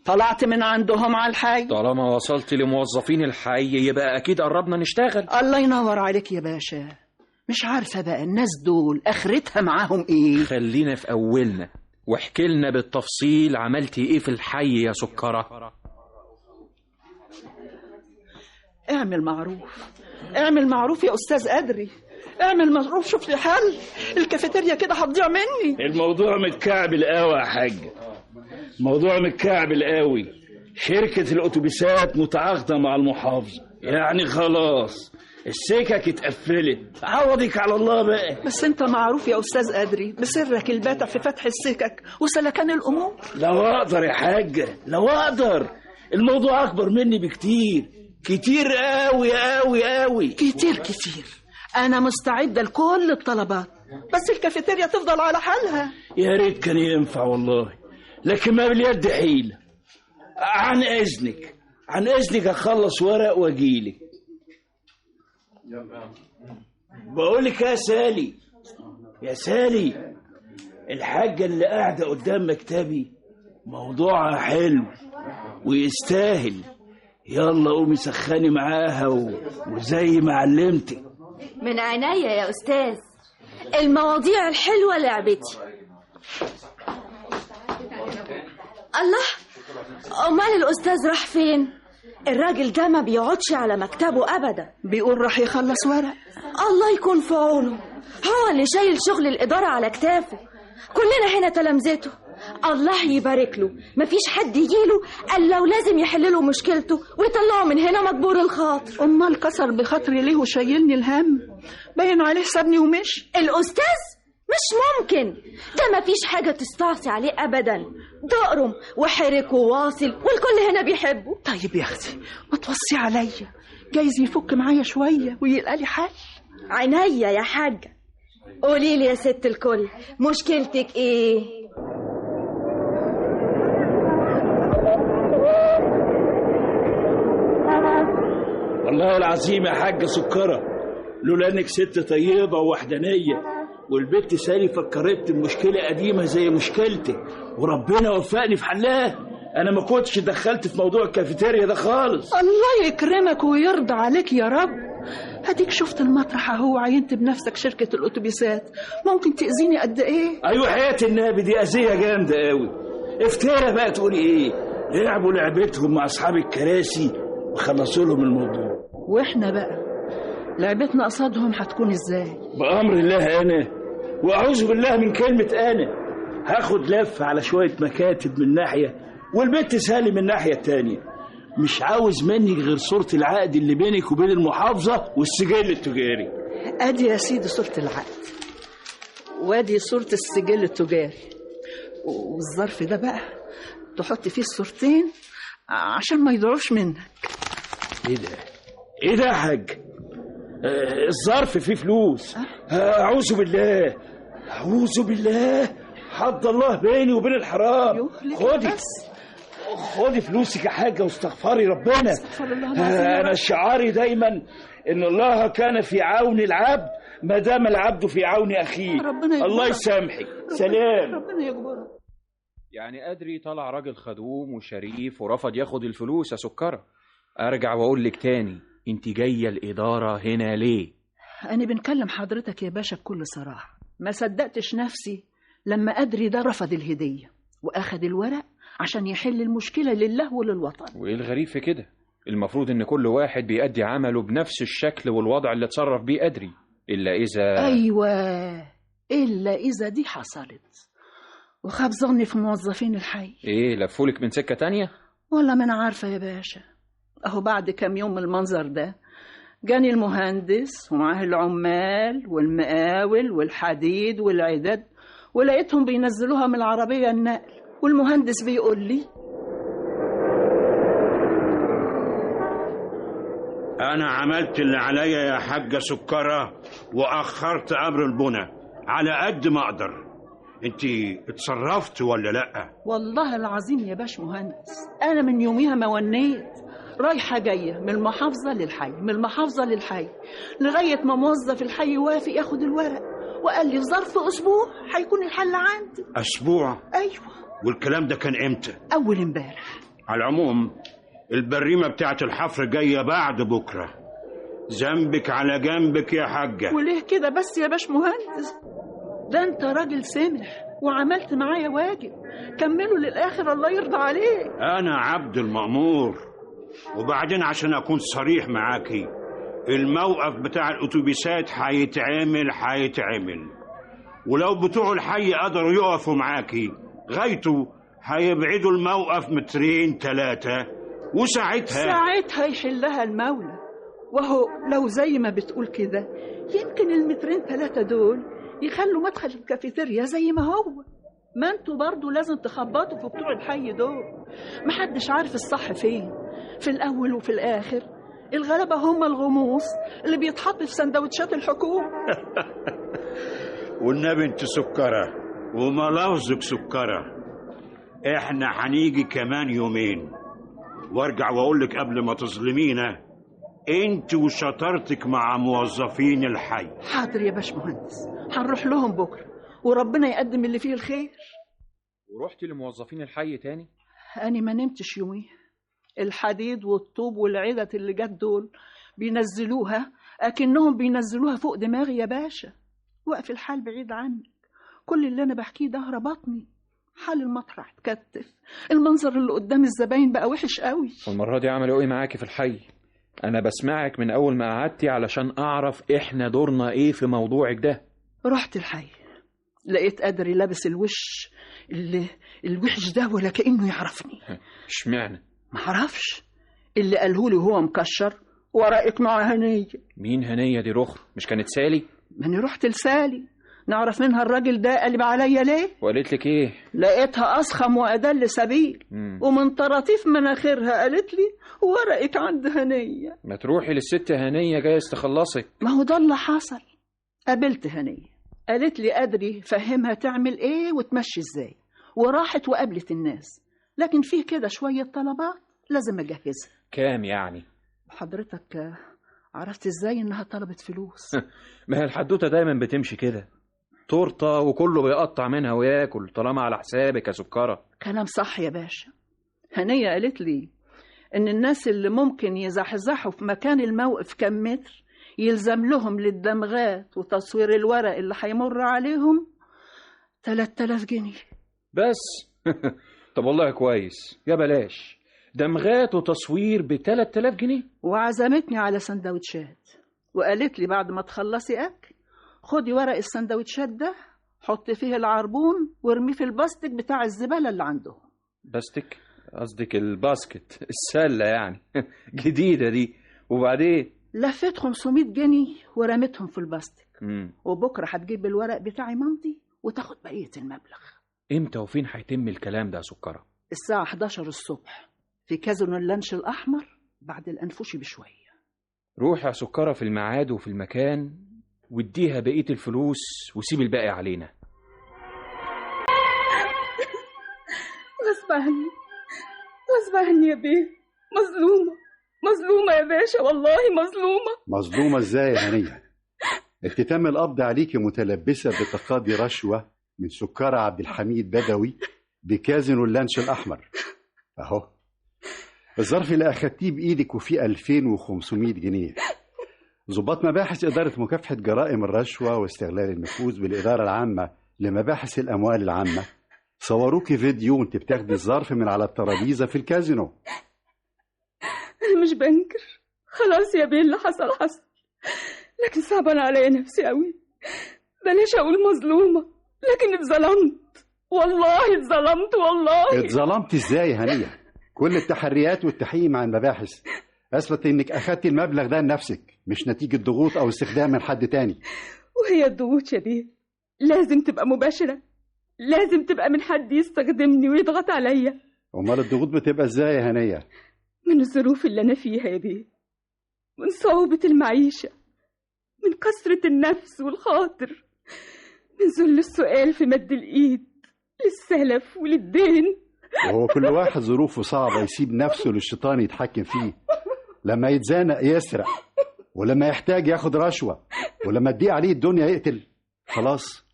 [SPEAKER 18] طلعت من عندهم على الحي.
[SPEAKER 12] طالما وصلت لموظفين الحي يبقى اكيد قربنا نشتغل.
[SPEAKER 18] الله ينور عليك يا باشا. مش عارفه بقى الناس دول اخرتها معاهم ايه.
[SPEAKER 12] خلينا في اولنا واحكي لنا بالتفصيل عملتي ايه في الحي يا سكره.
[SPEAKER 18] اعمل معروف، اعمل معروف يا استاذ أدري، اعمل معروف، شوف لي حل، الكافيتيريا كده هتضيع مني.
[SPEAKER 6] الموضوع متكعبل قوي يا حاج، موضوع متكعبل قوي. شركة الأتوبيسات متعاقدة مع المحافظة، يعني خلاص السكك اتقفلت، عوضك على الله بقى.
[SPEAKER 18] بس انت معروف يا استاذ أدري بسرك الباتع في فتح السكك وسلكان الامور.
[SPEAKER 6] لو اقدر يا حاجة، لو اقدر. الموضوع اكبر مني بكتير، كتير قوي قوي قوي.
[SPEAKER 18] كتير انا مستعدة لكل الطلبات، بس الكافيتيريا تفضل على حالها.
[SPEAKER 6] يا ريت كان ينفع والله، لكن ما باليد حيلة. عن اذنك اخلص ورق واجيلك. بقولك يا سالي الحاجة اللي قاعدة قدام مكتبي موضوعها حلو ويستاهل. يلا قومي سخني معاها وزي ما علمتك.
[SPEAKER 19] من عينيا يا أستاذ، المواضيع الحلوة لعبتي. الله، أمال الأستاذ راح فين؟ الراجل ده ما بيقعدش على مكتبه أبدا،
[SPEAKER 18] بيقول راح يخلص ورق.
[SPEAKER 19] الله يكون في عونه، هو اللي شايل شغل الإدارة على كتافه، كلنا هنا تلامذته. الله يبارك له، مفيش حد يجيله الا ولازم يحل له مشكلته ويطلعه من هنا مجبور الخاطر.
[SPEAKER 18] امال كسر بخاطري ليه وشايلني الهم؟ باين عليه سابني ومشي.
[SPEAKER 19] الاستاذ مش ممكن، ده مفيش حاجه تستعصي عليه ابدا، دقرم وحرك وواصل والكل هنا بيحبه.
[SPEAKER 18] طيب يا اختي ما توصي عليا، جايز يفك معايا شويه ويلقى لي حل.
[SPEAKER 19] عينيا يا حاجه. قولي لي يا ست الكل، مشكلتك ايه؟
[SPEAKER 6] والله العظيم يا حاجة سكرة، لولا انك ست طيبة ووحدانية والبنت سالي فكرت المشكلة قديمة زي مشكلتك وربنا وفقني في حلها، انا ما كنتش دخلت في موضوع الكافيتيريا ده خالص.
[SPEAKER 18] الله يكرمك ويرضى عليك يا رب. هديك شفت المطرح اهو، عينت بنفسك شركة الأتوبيسات، ممكن تأذيني قد ايه؟
[SPEAKER 6] ايوه حياة النبي دي أذية جامدة قوي. افترى بقى تقولي ايه؟ لعبوا لعبتهم مع اصحاب الكراسي وخلصوا لهم الموضوع،
[SPEAKER 18] واحنا بقى لعبتنا قصادهم هتكون ازاي؟
[SPEAKER 6] بأمر الله انا واعوذ بالله من كلمة انا هاخد لف على شوية مكاتب من ناحية والبنت سالي من الناحية التانية. مش عاوز منك غير صورة العقد اللي بينك وبين المحافظة والسجل التجاري.
[SPEAKER 18] ادي يا سيدي صورة العقد، وادي صورة السجل التجاري، والظرف ده بقى تحط فيه الصورتين عشان ما يضيعوش منك.
[SPEAKER 6] ايه ده يا حاج؟ الظرف فيه فلوس. اعوذ بالله حد الله بيني وبين الحرام. خدي فلوسك يا حاجة واستغفري ربنا. انا شعاري دايما ان الله كان في عون العبد ما دام العبد في عون اخيه. الله يسامحك. سلام.
[SPEAKER 18] ربنا يجبرك.
[SPEAKER 12] يعني أدري طلع راجل خدوم وشريف ورفض ياخد الفلوس يا سكرة. ارجع واقول لك تاني، انت جايه الاداره هنا ليه؟
[SPEAKER 18] انا بنكلم حضرتك يا باشا بكل صراحه، ما صدقتش نفسي لما أدري ده رفض الهديه واخد الورق عشان يحل المشكله لله وللوطن.
[SPEAKER 12] وايه الغريب في كده؟ المفروض ان كل واحد بيأدي عمله بنفس الشكل والوضع اللي اتصرف بيه أدري، الا اذا
[SPEAKER 18] الا اذا دي حصلت وخاب ظني في موظفين الحي.
[SPEAKER 12] ايه لفولك من سكه تانية؟
[SPEAKER 18] والله ما انا عارفه يا باشا، اهو بعد كام يوم من المنظر ده جاني المهندس ومعاه العمال والمقاول والحديد والعداد، ولقيتهم بينزلوها من العربية النقل، والمهندس بيقول لي
[SPEAKER 17] انا عملت اللي عليا يا حاجة سكرة واخرت امر البنى على قد ما اقدر. انت اتصرفت ولا لا؟
[SPEAKER 18] والله العظيم يا باش مهندس انا من يوميها ما ونيت، رايحه جايه من المحافظه للحي من المحافظه للحي لغايه ما موظف الحي وافق ياخد الورق وقال لي في ظرف اسبوع هيكون الحل عندي.
[SPEAKER 17] اسبوع؟
[SPEAKER 18] ايوه.
[SPEAKER 17] والكلام ده كان امتى؟
[SPEAKER 18] اول امبارح.
[SPEAKER 17] على العموم البريمه بتاعت الحفر جايه بعد بكره. ذنبك على جنبك يا حاجه.
[SPEAKER 18] وليه كده بس يا باش مهندس؟ ده انت راجل سامح وعملت معايا واجب، كمله للاخر الله يرضى عليك.
[SPEAKER 17] انا عبد المأمور. وبعدين عشان اكون صريح معاكي، الموقف بتاع الاتوبيسات هيتعمل، ولو بتوع الحي قدروا يقفوا معاكي غايته هيبعدوا الموقف 2-3 وساعتها
[SPEAKER 18] يحلها المولى. وهو لو زي ما بتقول كده يمكن 2-3 دول يخلوا مدخل الكافيتيريا زي ما هو. ما انتوا برضو لازم تخبطوا في بتوع الحي دول، محدش عارف الصح فين. في الاول وفي الاخر الغلبة هم الغموس اللي بيتحط في سندوتشات الحكومة.
[SPEAKER 17] والنبي انت سكرة وملافظك سكرة. احنا هنيجي كمان يومين وارجع واقولك قبل ما تظلمينا انت وشطارتك مع موظفين الحي.
[SPEAKER 18] حاضر يا باش مهندس، هنروح لهم بكرة وربنا يقدم اللي فيه الخير.
[SPEAKER 12] ورحتي لموظفين الحي تاني؟
[SPEAKER 18] أنا ما نمتش يومي. الحديد والطوب والعدد اللي جت دول بينزلوها أكنهم بينزلوها فوق دماغي يا باشا. وقف الحال بعيد عنك، كل اللي أنا بحكيه ده ربطني. حال المطرح اتكتف، المنظر اللي قدام الزباين بقى وحش قوي.
[SPEAKER 12] والمرة دي عملوا ايه معاكي في الحي؟ أنا بسمعك من أول ما قعدتي علشان أعرف إحنا دورنا إيه في موضوعك ده.
[SPEAKER 18] رحت الحي لقيت قدري لابس الوش الوحش ده ولا كأنه يعرفني.
[SPEAKER 12] اشمعنى؟
[SPEAKER 18] معرفش، اللي قالهولي هو مكشر ورائك مع هنية.
[SPEAKER 12] مين هنية دي رخر؟ مش كانت سالي؟
[SPEAKER 18] ماني رحت لسالي نعرف منها الراجل ده قلب عليا ليه.
[SPEAKER 12] وقالت لك ايه؟
[SPEAKER 18] لقيتها أسخم وأدل سبيل ومن طراطيف مناخيرها قالت لي ورقك عند هنية.
[SPEAKER 12] ما تروحي للست هنية جايز تخلصك.
[SPEAKER 18] ما هو ده اللي حصل. قابلت هنية قالت لي قدري فهمها تعمل ايه وتمشي ازاي، وراحت وقابلت الناس، لكن فيه كده شوية طلبات لازم اجهزها.
[SPEAKER 12] كام يعني؟
[SPEAKER 18] حضرتك عرفت ازاي انها طلبت فلوس؟
[SPEAKER 12] ما هي الحدوتة دايما بتمشي كده، تورته وكله بيقطع منها وياكل طالما على حسابك يا سكرة.
[SPEAKER 18] كلام صح يا باشا. هنية قالت لي ان الناس اللي ممكن يزحزحوا في مكان الموقف كم متر يلزم لهم للدمغات وتصوير الورق اللي هيمر عليهم 3000 جنيه
[SPEAKER 12] بس. طب والله كويس، يا بلاش دمغات وتصوير ب3000 جنيه.
[SPEAKER 18] وعزمتني على سندوتشات وقالت لي بعد ما تخلصي اكل خدي ورق السندوتشات ده حطي فيه العربون وارميه في الباستك بتاع الزبالة اللي عندهم.
[SPEAKER 12] باستك؟ قصدك الباسكت السلة يعني. جديدة دي. وبعدين
[SPEAKER 18] لفيت 500 جنيه ورميتهم في الباستك. وبكرة هتجيب الورق بتاعي ممضي وتاخد بقية المبلغ.
[SPEAKER 12] امتى وفين هيتم الكلام ده يا سكرة؟
[SPEAKER 18] الساعة 11 الصبح في كازينو اللانش الأحمر بعد الأنفوشي بشوية.
[SPEAKER 12] روح يا سكرة في الميعاد وفي المكان واديها بقية الفلوس وسيب الباقي علينا.
[SPEAKER 19] غصب عني يا بيه. مظلومة يا باشا، والله
[SPEAKER 9] مظلومة ازاي يا هنية؟ انت تم القبض عليكي متلبسة بتقاضي رشوة من سكرة عبد الحميد بدوي بكازينو اللانش الأحمر. اهو الظرف اللي أخدتيه بإيدك وفيه 2500 جنيه. ضباط مباحث إدارة مكافحة جرائم الرشوة واستغلال النفوذ بالإدارة العامة لمباحث الأموال العامة صوروكي فيديو وانت بتاخدي الظرف من على الترابيزة في الكازينو.
[SPEAKER 19] أنا مش بنكر، خلاص يا بيه اللي حصل، لكن صعبان عليا نفسي قوي. بلاش أقول مظلومة، لكن اتظلمت والله.
[SPEAKER 9] اتظلمت ازاي يا هنية؟ كل التحريات والتحقيق مع المباحث أثبت إنك أخدت المبلغ ده لنفسك، مش نتيجة ضغوط أو استخدام من حد تاني.
[SPEAKER 19] وهي الضغوط يا بيه لازم تبقى مباشرة، لازم تبقى من حد يستخدمني ويضغط عليا.
[SPEAKER 9] أمال الضغوط بتبقى إزاي يا هنية؟
[SPEAKER 19] من الظروف اللي أنا فيها يا بيه،
[SPEAKER 20] من صعوبة المعيشة، من كثرة النفس والخاطر، من ذل السؤال في مد الإيد للسلف وللدين.
[SPEAKER 9] وهو كل واحد ظروفه صعبة يسيب نفسه للشيطان يتحكم فيه، لما يتزانق يسرق، ولما يحتاج ياخد رشوة، ولما تضيق عليه الدنيا يقتل. خلاص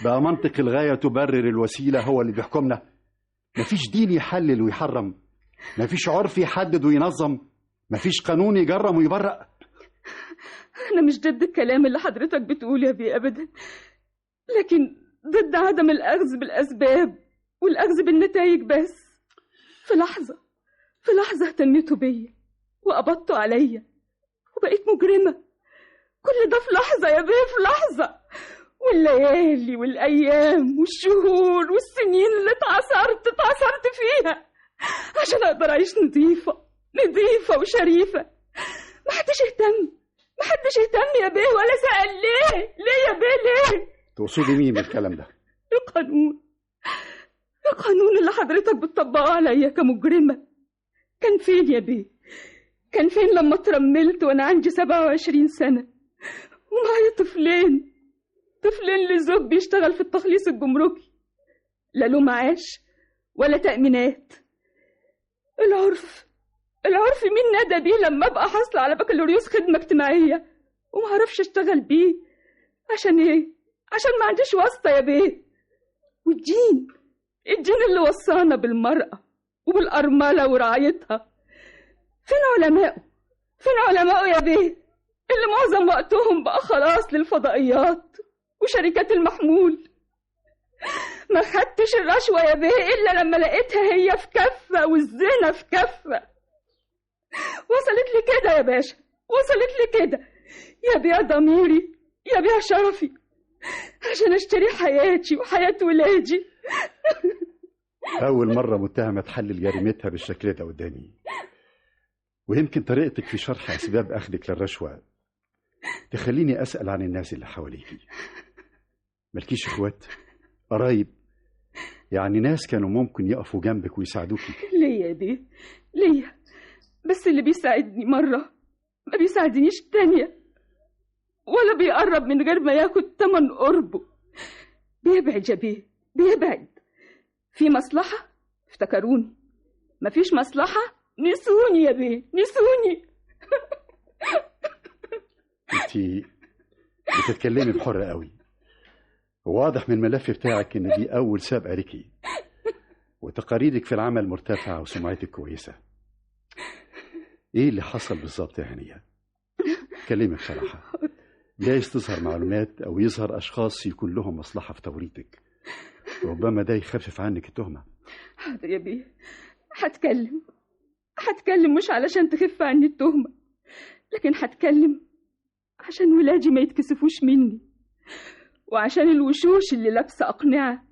[SPEAKER 9] بقى منطق الغاية تبرر الوسيلة هو اللي بيحكمنا. مفيش دين يحلل ويحرم، مفيش عرف يحدد وينظم، مفيش قانون يجرم ويبرأ.
[SPEAKER 20] أنا مش ضد الكلام اللي حضرتك بتقوله يا بيه أبدا، لكن ضد عدم الأخذ بالأسباب والأخذ بالنتائج بس. في لحظة اهتميتوا بيا وقبضتوا عليا وبقيت مجرمة. كل ده في لحظة يا بيه، في لحظة. والليالي والأيام والشهور والسنين اللي اتعصرت فيها عشان أقدر أعيش نظيفة وشريفة. محدش اهتم يا بيه ولا سأل ليه يا بيه ليه؟
[SPEAKER 9] تقصدي مين بالكلام ده؟
[SPEAKER 20] القانون اللي حضرتك بتطبقه عليا كمجرمة كان فين يا بيه؟ كان فين لما اترملت وانا عندي 27 سنة ومعايا طفلين لزوج بيشتغل في التخليص الجمركي، لا له معاش ولا تأمينات. العرف مين نادى بيه لما ابقى حاصلة على بكالوريوس خدمة اجتماعية ومعرفش اشتغل بيه؟ عشان ايه؟ عشان ما عنديش واسطة يا بيه. والدين اللي وصانا بالمرأة وبالأرملة ورعايتها فين علماءه يا بيه اللي معظم وقتهم بقى خلاص للفضائيات وشركات المحمول؟ ما خدتش الرشوة يا بيه إلا لما لقيتها هي في كفة والزنا في كفة. وصلت لي كده يا باشا، وصلت لي كده. يبيع ضميري، يبيع شرفي عشان اشتري حياتي وحياة ولادي.
[SPEAKER 9] أول مرة متهمة تحلل جريمتها بالشكل ده قدامي، ويمكن طريقتك في شرح أسباب أخذك للرشوة تخليني أسأل عن الناس اللي حواليكي. مالكيش إخوات؟ قرايب؟ يعني ناس كانوا ممكن يقفوا جنبك ويساعدوكي؟
[SPEAKER 20] ليا دي ليا، بس اللي بيساعدني مرة ما بيساعدنيش تانية، ولا بيقرب من غير ما ياخد تمن قربه. بيبعد يا بيه، بيبعد. في مصلحة افتكروني، مفيش مصلحة نسوني يا بيه، نسوني.
[SPEAKER 9] انتي بتتكلمي بحرة قوي، واضح من الملف بتاعك ان دي اول سابقة ليكي، وتقاريرك في العمل مرتفعة وسمعتك كويسة. ايه اللي حصل بالظبط يا هنية؟ كلمي بصراحة، جايز تظهر معلومات او يظهر اشخاص يكون لهم مصلحة في توريطك، ربما ده يخفف عنك التهمة.
[SPEAKER 20] حاضر يا بيه، هتكلم مش علشان تخف عني التهمة، لكن هتكلم عشان ولادي ما يتكسفوش مني، وعشان الوشوش اللي لابسة أقنعة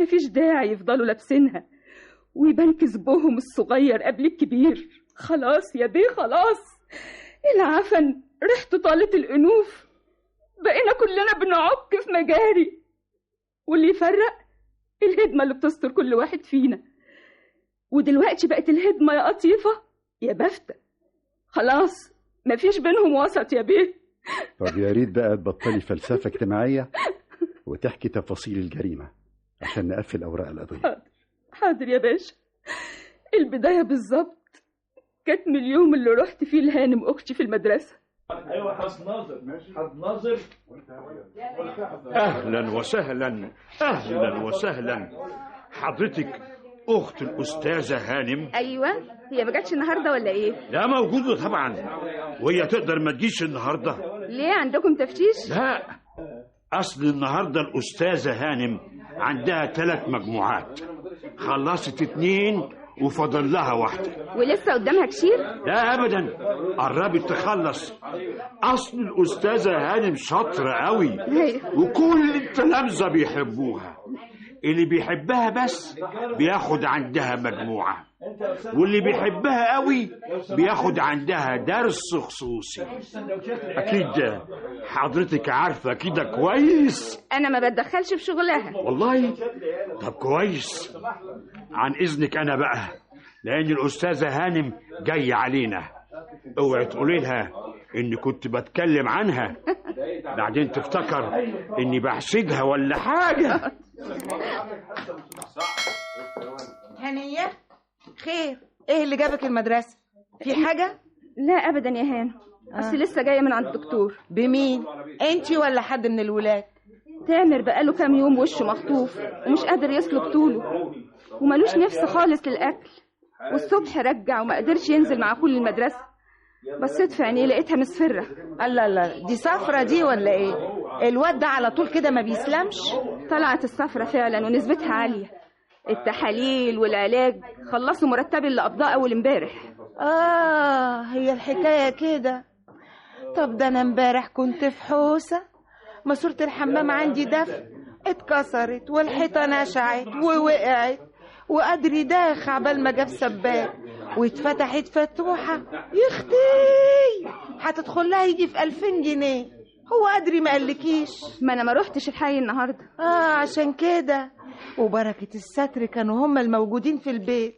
[SPEAKER 20] مفيش داعي يفضلوا لابسينها ويبان كذبهم الصغير قبل الكبير. خلاص يا بيه، خلاص. العفن ريحته طالت الأنوف، بقينا كلنا بنعك في مجاري، واللي يفرق الهدمة اللي بتستر كل واحد فينا. ودلوقتي بقت الهدمة يا قطيفة يا بفتة، خلاص مفيش بينهم وسط يا بيه.
[SPEAKER 9] طب يا ريت بقى تبطلي فلسفة اجتماعية وتحكي تفاصيل الجريمة عشان نقفل أوراق القضية.
[SPEAKER 20] حاضر يا باشا. البداية بالظبط كانت من اليوم اللي رحت فيه لهانم أختي في المدرسة.
[SPEAKER 6] ايوه حضناظر.
[SPEAKER 17] اهلا وسهلا، اهلا وسهلا. حضرتك اخت الاستاذه هانم؟
[SPEAKER 21] ايوه، هي ما جاتش النهارده ولا ايه؟
[SPEAKER 17] لا موجوده طبعا. وهي تقدر ما تجيش النهارده؟
[SPEAKER 21] ليه، عندكم تفتيش؟
[SPEAKER 17] لا، اصل النهارده الاستاذه هانم عندها 3 مجموعات، خلصت 2 وفضل لها 1.
[SPEAKER 21] ولسه قدامها كتير؟
[SPEAKER 17] لا ابدا، قربت تخلص. اصل الاستاذه هانم شاطره قوي وكل التلامذه بيحبوها. اللي بيحبها بس بياخد عندها مجموعه، واللي بيحبها قوي بياخد عندها درس خصوصي. اكيد حضرتك عارفه كده كويس.
[SPEAKER 21] انا ما بتدخلش في شغلها
[SPEAKER 17] والله. طب كويس. عن اذنك انا بقى، لان الاستاذه هانم جايه علينا. اوعي تقولي لها إني كنت بتكلم عنها، بعدين تفتكر إني بحسدها ولا حاجة.
[SPEAKER 14] هنية، خير؟ ايه اللي جابك المدرسة؟ في حاجة؟
[SPEAKER 20] لا ابدا يا هان، بس لسه جايه من عند الدكتور.
[SPEAKER 14] بمين؟ انتي ولا حد من الولاد؟
[SPEAKER 20] تامر بقاله كام يوم وشه مخطوف ومش قادر يسلك طوله، ومالوش نفس خالص للاكل، والصبح رجع وما قدرش ينزل مع كل المدرسه. بصيت في عينيه لقيتها مصفره.
[SPEAKER 14] الله الله، دي صفرة دي ولا ايه؟ الواد ده على طول كده ما بيسلمش.
[SPEAKER 20] طلعت الصفرة فعلا ونسبتها عاليه. التحاليل والعلاج خلصوا مرتبي اللي قبضاه اول امبارح.
[SPEAKER 14] هي الحكايه كده. طب ده انا امبارح كنت في حوسه، ماسوره الحمام عندي دفن اتكسرت والحيطه نشعت ووقعت، وقدري داخ عبال ما جاب سباك واتفتحت فتوحه. يختي هتدخل لها يجي في 2000 جنيه. هو قدري ما قالكيش؟
[SPEAKER 20] ما انا ما روحتش الحي النهارده.
[SPEAKER 14] عشان كده. وبركه الستر كانوا هما الموجودين في البيت.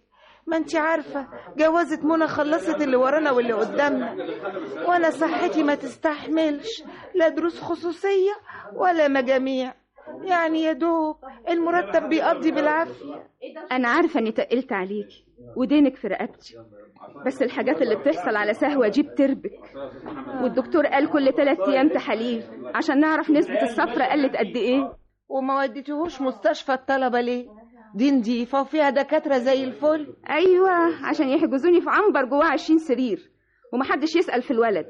[SPEAKER 14] ما انت عارفة جوازة منى خلصت اللي ورانا واللي قدامنا، وانا صحتي ما تستحملش لا دروس خصوصية ولا مجاميع، يعني يا دوب المرتب بيقضي بالعافية.
[SPEAKER 20] انا عارفة اني تقلت عليكي ودينك في رقبتي، بس الحاجات اللي بتحصل على سهوة دي بتربك، والدكتور قال كل 3 ايام تحاليل عشان نعرف نسبة الصفرة قلت قد ايه.
[SPEAKER 14] وما وديتهوش مستشفى الطلبة ليه؟ دي نضيفة وفيها دكاترة زي الفل.
[SPEAKER 20] ايوه، عشان يحجزوني في عنبر جواه 20 سرير ومحدش يسأل في الولد.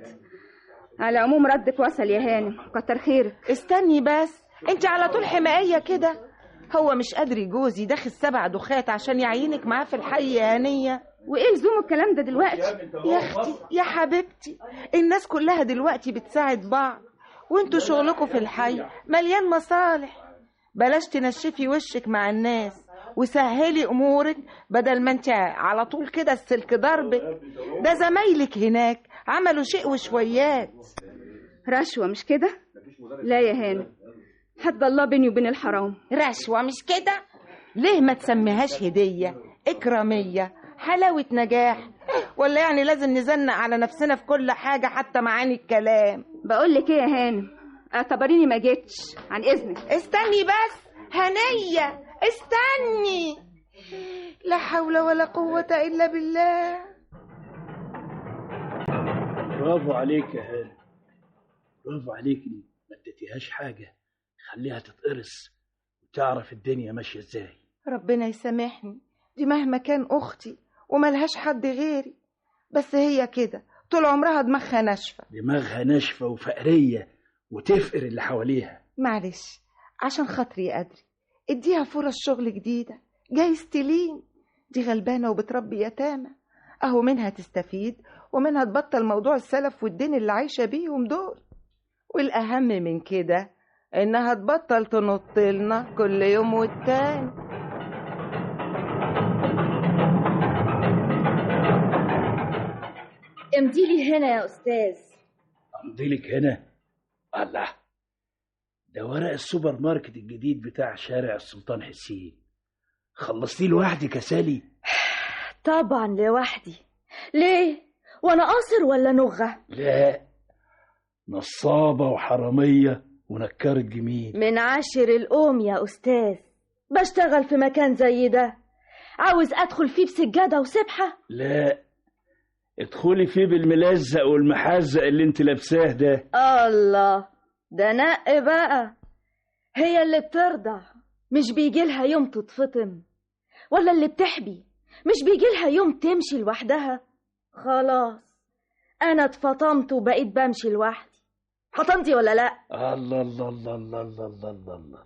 [SPEAKER 20] على العموم ردك وصل يا هانم، كتر خيرك.
[SPEAKER 14] استني بس، انت على طول حمائية كده. هو مش قادر جوزي داخل 7 دخات عشان يعينك معاه في الحي يا هنية؟
[SPEAKER 20] وايه لزوم الكلام ده دلوقتي؟
[SPEAKER 14] يا اختي يا حبيبتي، الناس كلها دلوقتي بتساعد بعض، وانتوا شغلكم في الحي مليان مصالح. بلاش تنشفي وشك مع الناس وسهلي امورك، بدل ما انت على طول كده السلك ضربك. ده زمايلك هناك عملوا شيء وشويات.
[SPEAKER 20] رشوة مش كده؟ لا يا هانم، حد الله بيني وبين الحرام.
[SPEAKER 14] رشوة مش كده؟ ليه ما تسميهاش هدية إكرامية، حلاوة نجاح؟ ولا يعني لازم نزنق على نفسنا في كل حاجة حتى معاني الكلام؟
[SPEAKER 20] بقولك ايه يا هانم، اعتبريني ما جيتش، عن اذنك.
[SPEAKER 14] استني بس هنية، استني. لا حول ولا قوة إلا بالله.
[SPEAKER 16] برافو عليك يا هانم، برافو عليك. ما اديتيهاش حاجة، خليها تتقرص وتعرف الدنيا ماشية ازاي.
[SPEAKER 14] ربنا يسامحني، دي مهما كان أختي وملهاش حد غيري، بس هي كده طول عمرها دماغها ناشفة.
[SPEAKER 16] دماغها ناشفة وفقرية وتفقر اللي حواليها.
[SPEAKER 14] معلش عشان خاطري يا قدري، اديها فرص شغل جديدة، جايز تلين. دي غلبانة وبتربي يتامى، اهو منها تستفيد ومنها تبطل موضوع السلف والدين اللي عايشة بيهم دول. والأهم من كده إنها تبطل تنط لنا كل يوم والتاني.
[SPEAKER 19] امضيلي هنا يا أستاذ.
[SPEAKER 16] امضيلك هنا؟ الله، ده ورق السوبر ماركت الجديد بتاع شارع السلطان حسين. خلصتيه لوحدك يا سالي؟
[SPEAKER 19] طبعا لوحدي. ليه؟ وانا قاصر ولا نغة؟
[SPEAKER 16] لا، نصابة وحرامية ونكارة جميل.
[SPEAKER 19] من عاشر الأم يا أستاذ، بشتغل في مكان زي ده، عاوز أدخل فيه بسجادة وسبحة؟
[SPEAKER 16] لا، ادخلي فيه بالملزق والمحزق اللي انت لابساه ده.
[SPEAKER 19] الله، ده نق بقى. هي اللي بترضع مش بيجيلها يوم تتفطم؟ ولا اللي بتحبي مش بيجيلها يوم تمشي لوحدها؟ خلاص أنا اتفطمت وبقيت بمشي لوحدي. فطمتي ولا لا؟
[SPEAKER 16] الله الله الله الله الله الله الله الله.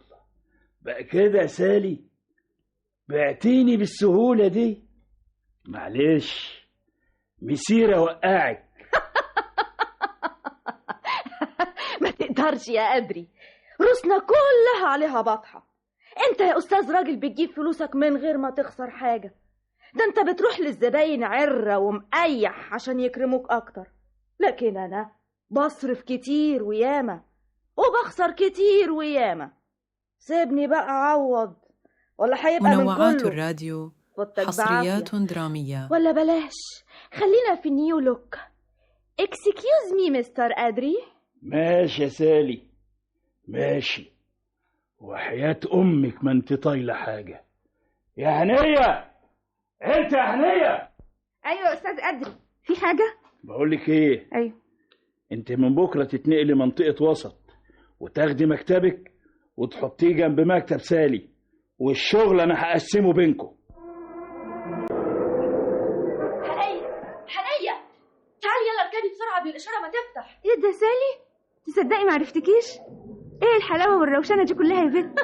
[SPEAKER 16] بقى كده يا سالي بعتيني بالسهولة دي؟ معلش، مسيرة وقعك.
[SPEAKER 19] ما تقدرش يا قدري، روسنا كلها عليها بطحة. انت يا أستاذ راجل بتجيب فلوسك من غير ما تخسر حاجة، ده انت بتروح للزباين عرة ومقيح عشان يكرموك أكتر، لكن أنا بصرف كتير وياما وبخسر كتير وياما. سيبني بقى عوض، ولا هيبقى من كله.
[SPEAKER 3] منوعات الراديو، حصريات درامية.
[SPEAKER 19] ولا بلاش، خلينا في النيو لوك. اكسكيوز مي مستر أدري.
[SPEAKER 5] ماشي يا سالي ماشي، وحياة أمك ما انت طايلة حاجة. يا هنية، انت يا هنية.
[SPEAKER 21] ايوه يا استاذ أدري، في حاجة؟
[SPEAKER 5] بقولك ايه،
[SPEAKER 21] ايوه،
[SPEAKER 5] انت من بكرة تتنقلي منطقة وسط وتاخدي مكتبك وتحطيه جنب مكتب سالي، والشغل انا هقسمه بينكم.
[SPEAKER 19] حنية تعالي يلا اركبي بسرعة قبل الإشارة ما تفتح.
[SPEAKER 21] ايه ده سالي؟ تصدقي ما عرفتكيش؟ ايه الحلاوة والروشنة دي كلها يا بنت؟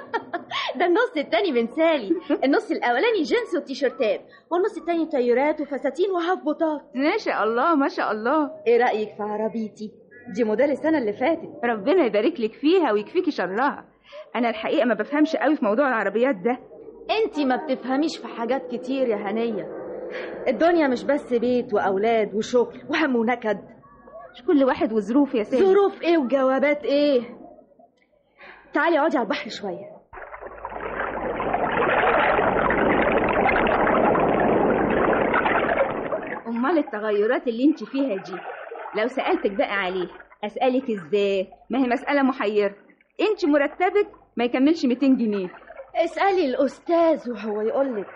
[SPEAKER 19] ده النص التاني من سالي، النص الأولاني جينز وتيشيرتات، والنص التاني تايرات وفساتين وهاف بوتات.
[SPEAKER 21] ما شاء الله ما شاء الله.
[SPEAKER 19] ايه رأيك في عربيتي؟ دي موديل السنة اللي فاتت.
[SPEAKER 21] ربنا يبارك لك فيها ويكفيكي شرها. أنا الحقيقة ما بفهمش قوي في موضوع العربيات ده.
[SPEAKER 19] انتي ما بتفهميش في حاجات كتير يا هنية. الدنيا مش بس بيت وأولاد وشغل وهم ونكد.
[SPEAKER 21] مش كل واحد وظروف يا سالي.
[SPEAKER 19] ظروف ايه وجوابات ايه؟ تعالي اقعدي على البحر شوية.
[SPEAKER 21] امال التغيرات اللي انت فيها دي لو سألتك بقى عليه اسألك ازاي؟ ما هي مسألة محيرة. انت مرتبك ما يكملش 200 جنيه.
[SPEAKER 19] اسألي الأستاذ وهو يقولك.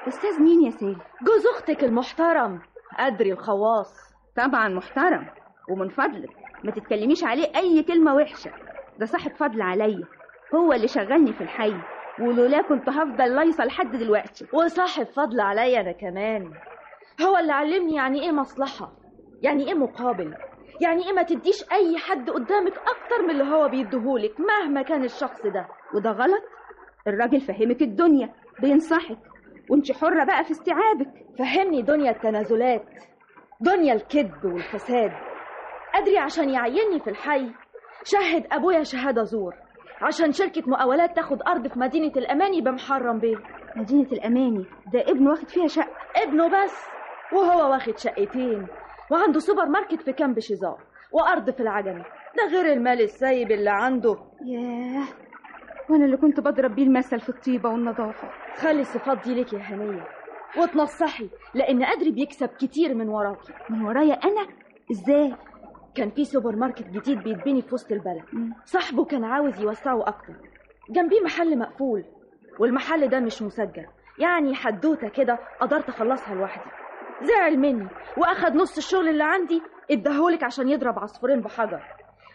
[SPEAKER 21] أستاذ مين يا سالي؟
[SPEAKER 19] جوز أختك المحترم أدري الخواص.
[SPEAKER 21] طبعا محترم، ومن فضلك ما تتكلميش عليه أي كلمة وحشة. ده صاحب فضل عليا، هو اللي شغلني في الحي، ولولا كنت هفضل لايصة لحد دلوقتي.
[SPEAKER 19] وصاحب فضل عليا أنا كمان. هو اللي علمني يعني إيه مصلحة، يعني إيه مقابل، يعني إيه ما تديش أي حد قدامك أكتر من اللي هو بيديهولك مهما كان الشخص ده.
[SPEAKER 21] وده غلط. الراجل فهمك الدنيا، بينصحك، وانت حرة بقى في استيعابك.
[SPEAKER 19] فهمني دنيا التنازلات، دنيا الكذب والفساد. أدري عشان يعيني في الحي شهد أبويا شهادة زور عشان شركة مقاولات تاخد أرض في مدينة الأماني بمحرم بيه.
[SPEAKER 21] مدينة الأماني ده ابنه واخد فيها شقة؟
[SPEAKER 19] ابنه بس، وهو واخد شقتين، وعنده سوبر ماركت في كامب شيزار، وأرض في العجمي، ده غير المال السايب اللي عنده.
[SPEAKER 21] ياه، وانا اللي كنت بضرب بيه المثل في الطيبة والنظافة.
[SPEAKER 19] خلي الصفات دي لك يا هنية وتنصحي، لأن أدري بيكسب كتير من وراكي.
[SPEAKER 21] من ورايا أنا؟ إزاي؟
[SPEAKER 19] كان في سوبر ماركت جديد بيتبني في وسط البلد، صاحبه كان عاوز يوسعه أكتر، جنبيه محل مقفول، والمحل ده مش مسجل، يعني حدوتة كده قدرت أخلصها لوحدي. زعل مني وأخد نص الشغل اللي عندي اداهولك عشان يضرب عصفورين بحجر،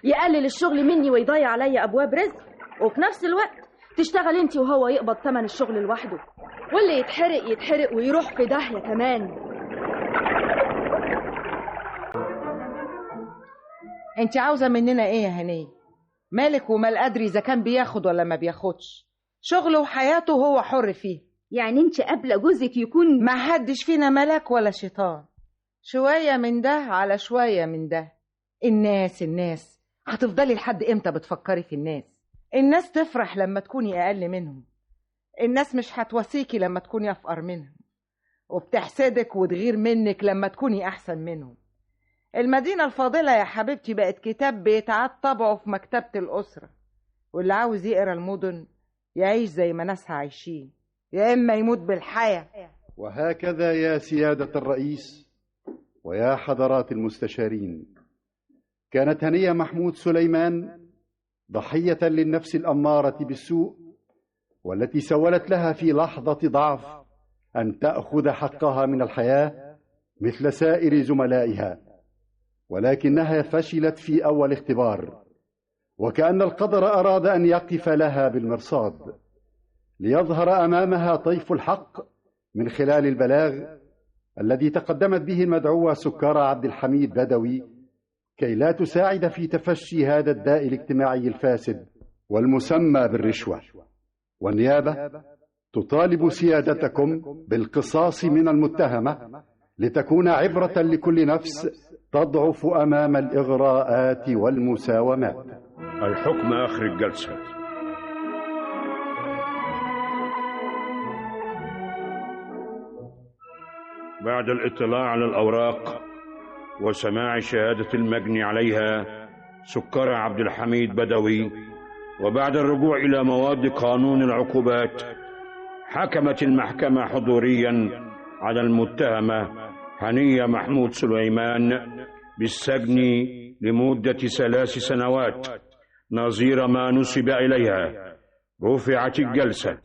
[SPEAKER 19] يقلل الشغل مني ويضيع عليا أبواب رزق، وفي نفس الوقت تشتغل انت وهو يقبض ثمن الشغل لوحده، واللي يتحرق ويروح في داهية كمان.
[SPEAKER 14] انت عاوزة مننا ايه يا هنية؟ مالك ومال أدري إذا كان بياخد ولا ما بياخدش؟ شغله وحياته هو حر فيه.
[SPEAKER 21] يعني انت قابلة جوزك يكون؟
[SPEAKER 14] ما حدش فينا ملك ولا شيطان، شوية من ده على شوية من ده. الناس هتفضلي لحد امتى بتفكري في الناس؟ الناس تفرح لما تكوني أقل منهم، الناس مش هتواسيكي لما تكوني أفقر منهم، وبتحسدك وتغير منك لما تكوني أحسن منهم. المدينة الفاضلة يا حبيبتي بقت كتاب بيتعاد طبعه في مكتبة الأسرة، واللي عاوز يقرأ المدن يعيش زي ما ناسها عايشين، يا إما يموت بالحياة.
[SPEAKER 9] وهكذا يا سيادة الرئيس ويا حضرات المستشارين، كانت هنية محمود سليمان ضحية للنفس الأمارة بالسوء، والتي سولت لها في لحظة ضعف أن تأخذ حقها من الحياة مثل سائر زملائها، ولكنها فشلت في أول اختبار، وكأن القدر أراد أن يقف لها بالمرصاد ليظهر أمامها طيف الحق من خلال البلاغ الذي تقدمت به المدعوة سكارة عبد الحميد بدوي كي لا تساعد في تفشي هذا الداء الاجتماعي الفاسد والمسمى بالرشوة. والنيابة تطالب سيادتكم بالقصاص من المتهمة لتكون عبرة لكل نفس تضعف أمام الإغراءات والمساومات.
[SPEAKER 17] الحكم آخر الجلسة. بعد الاطلاع على الأوراق وسماع شهادة المجني عليها سكر عبد الحميد بدوي، وبعد الرجوع إلى مواد قانون العقوبات، حكمت المحكمة حضوريا على المتهمة هنية محمود سليمان بالسجن لمدة 3 سنوات نظير ما نسب إليها. رفعت الجلسة.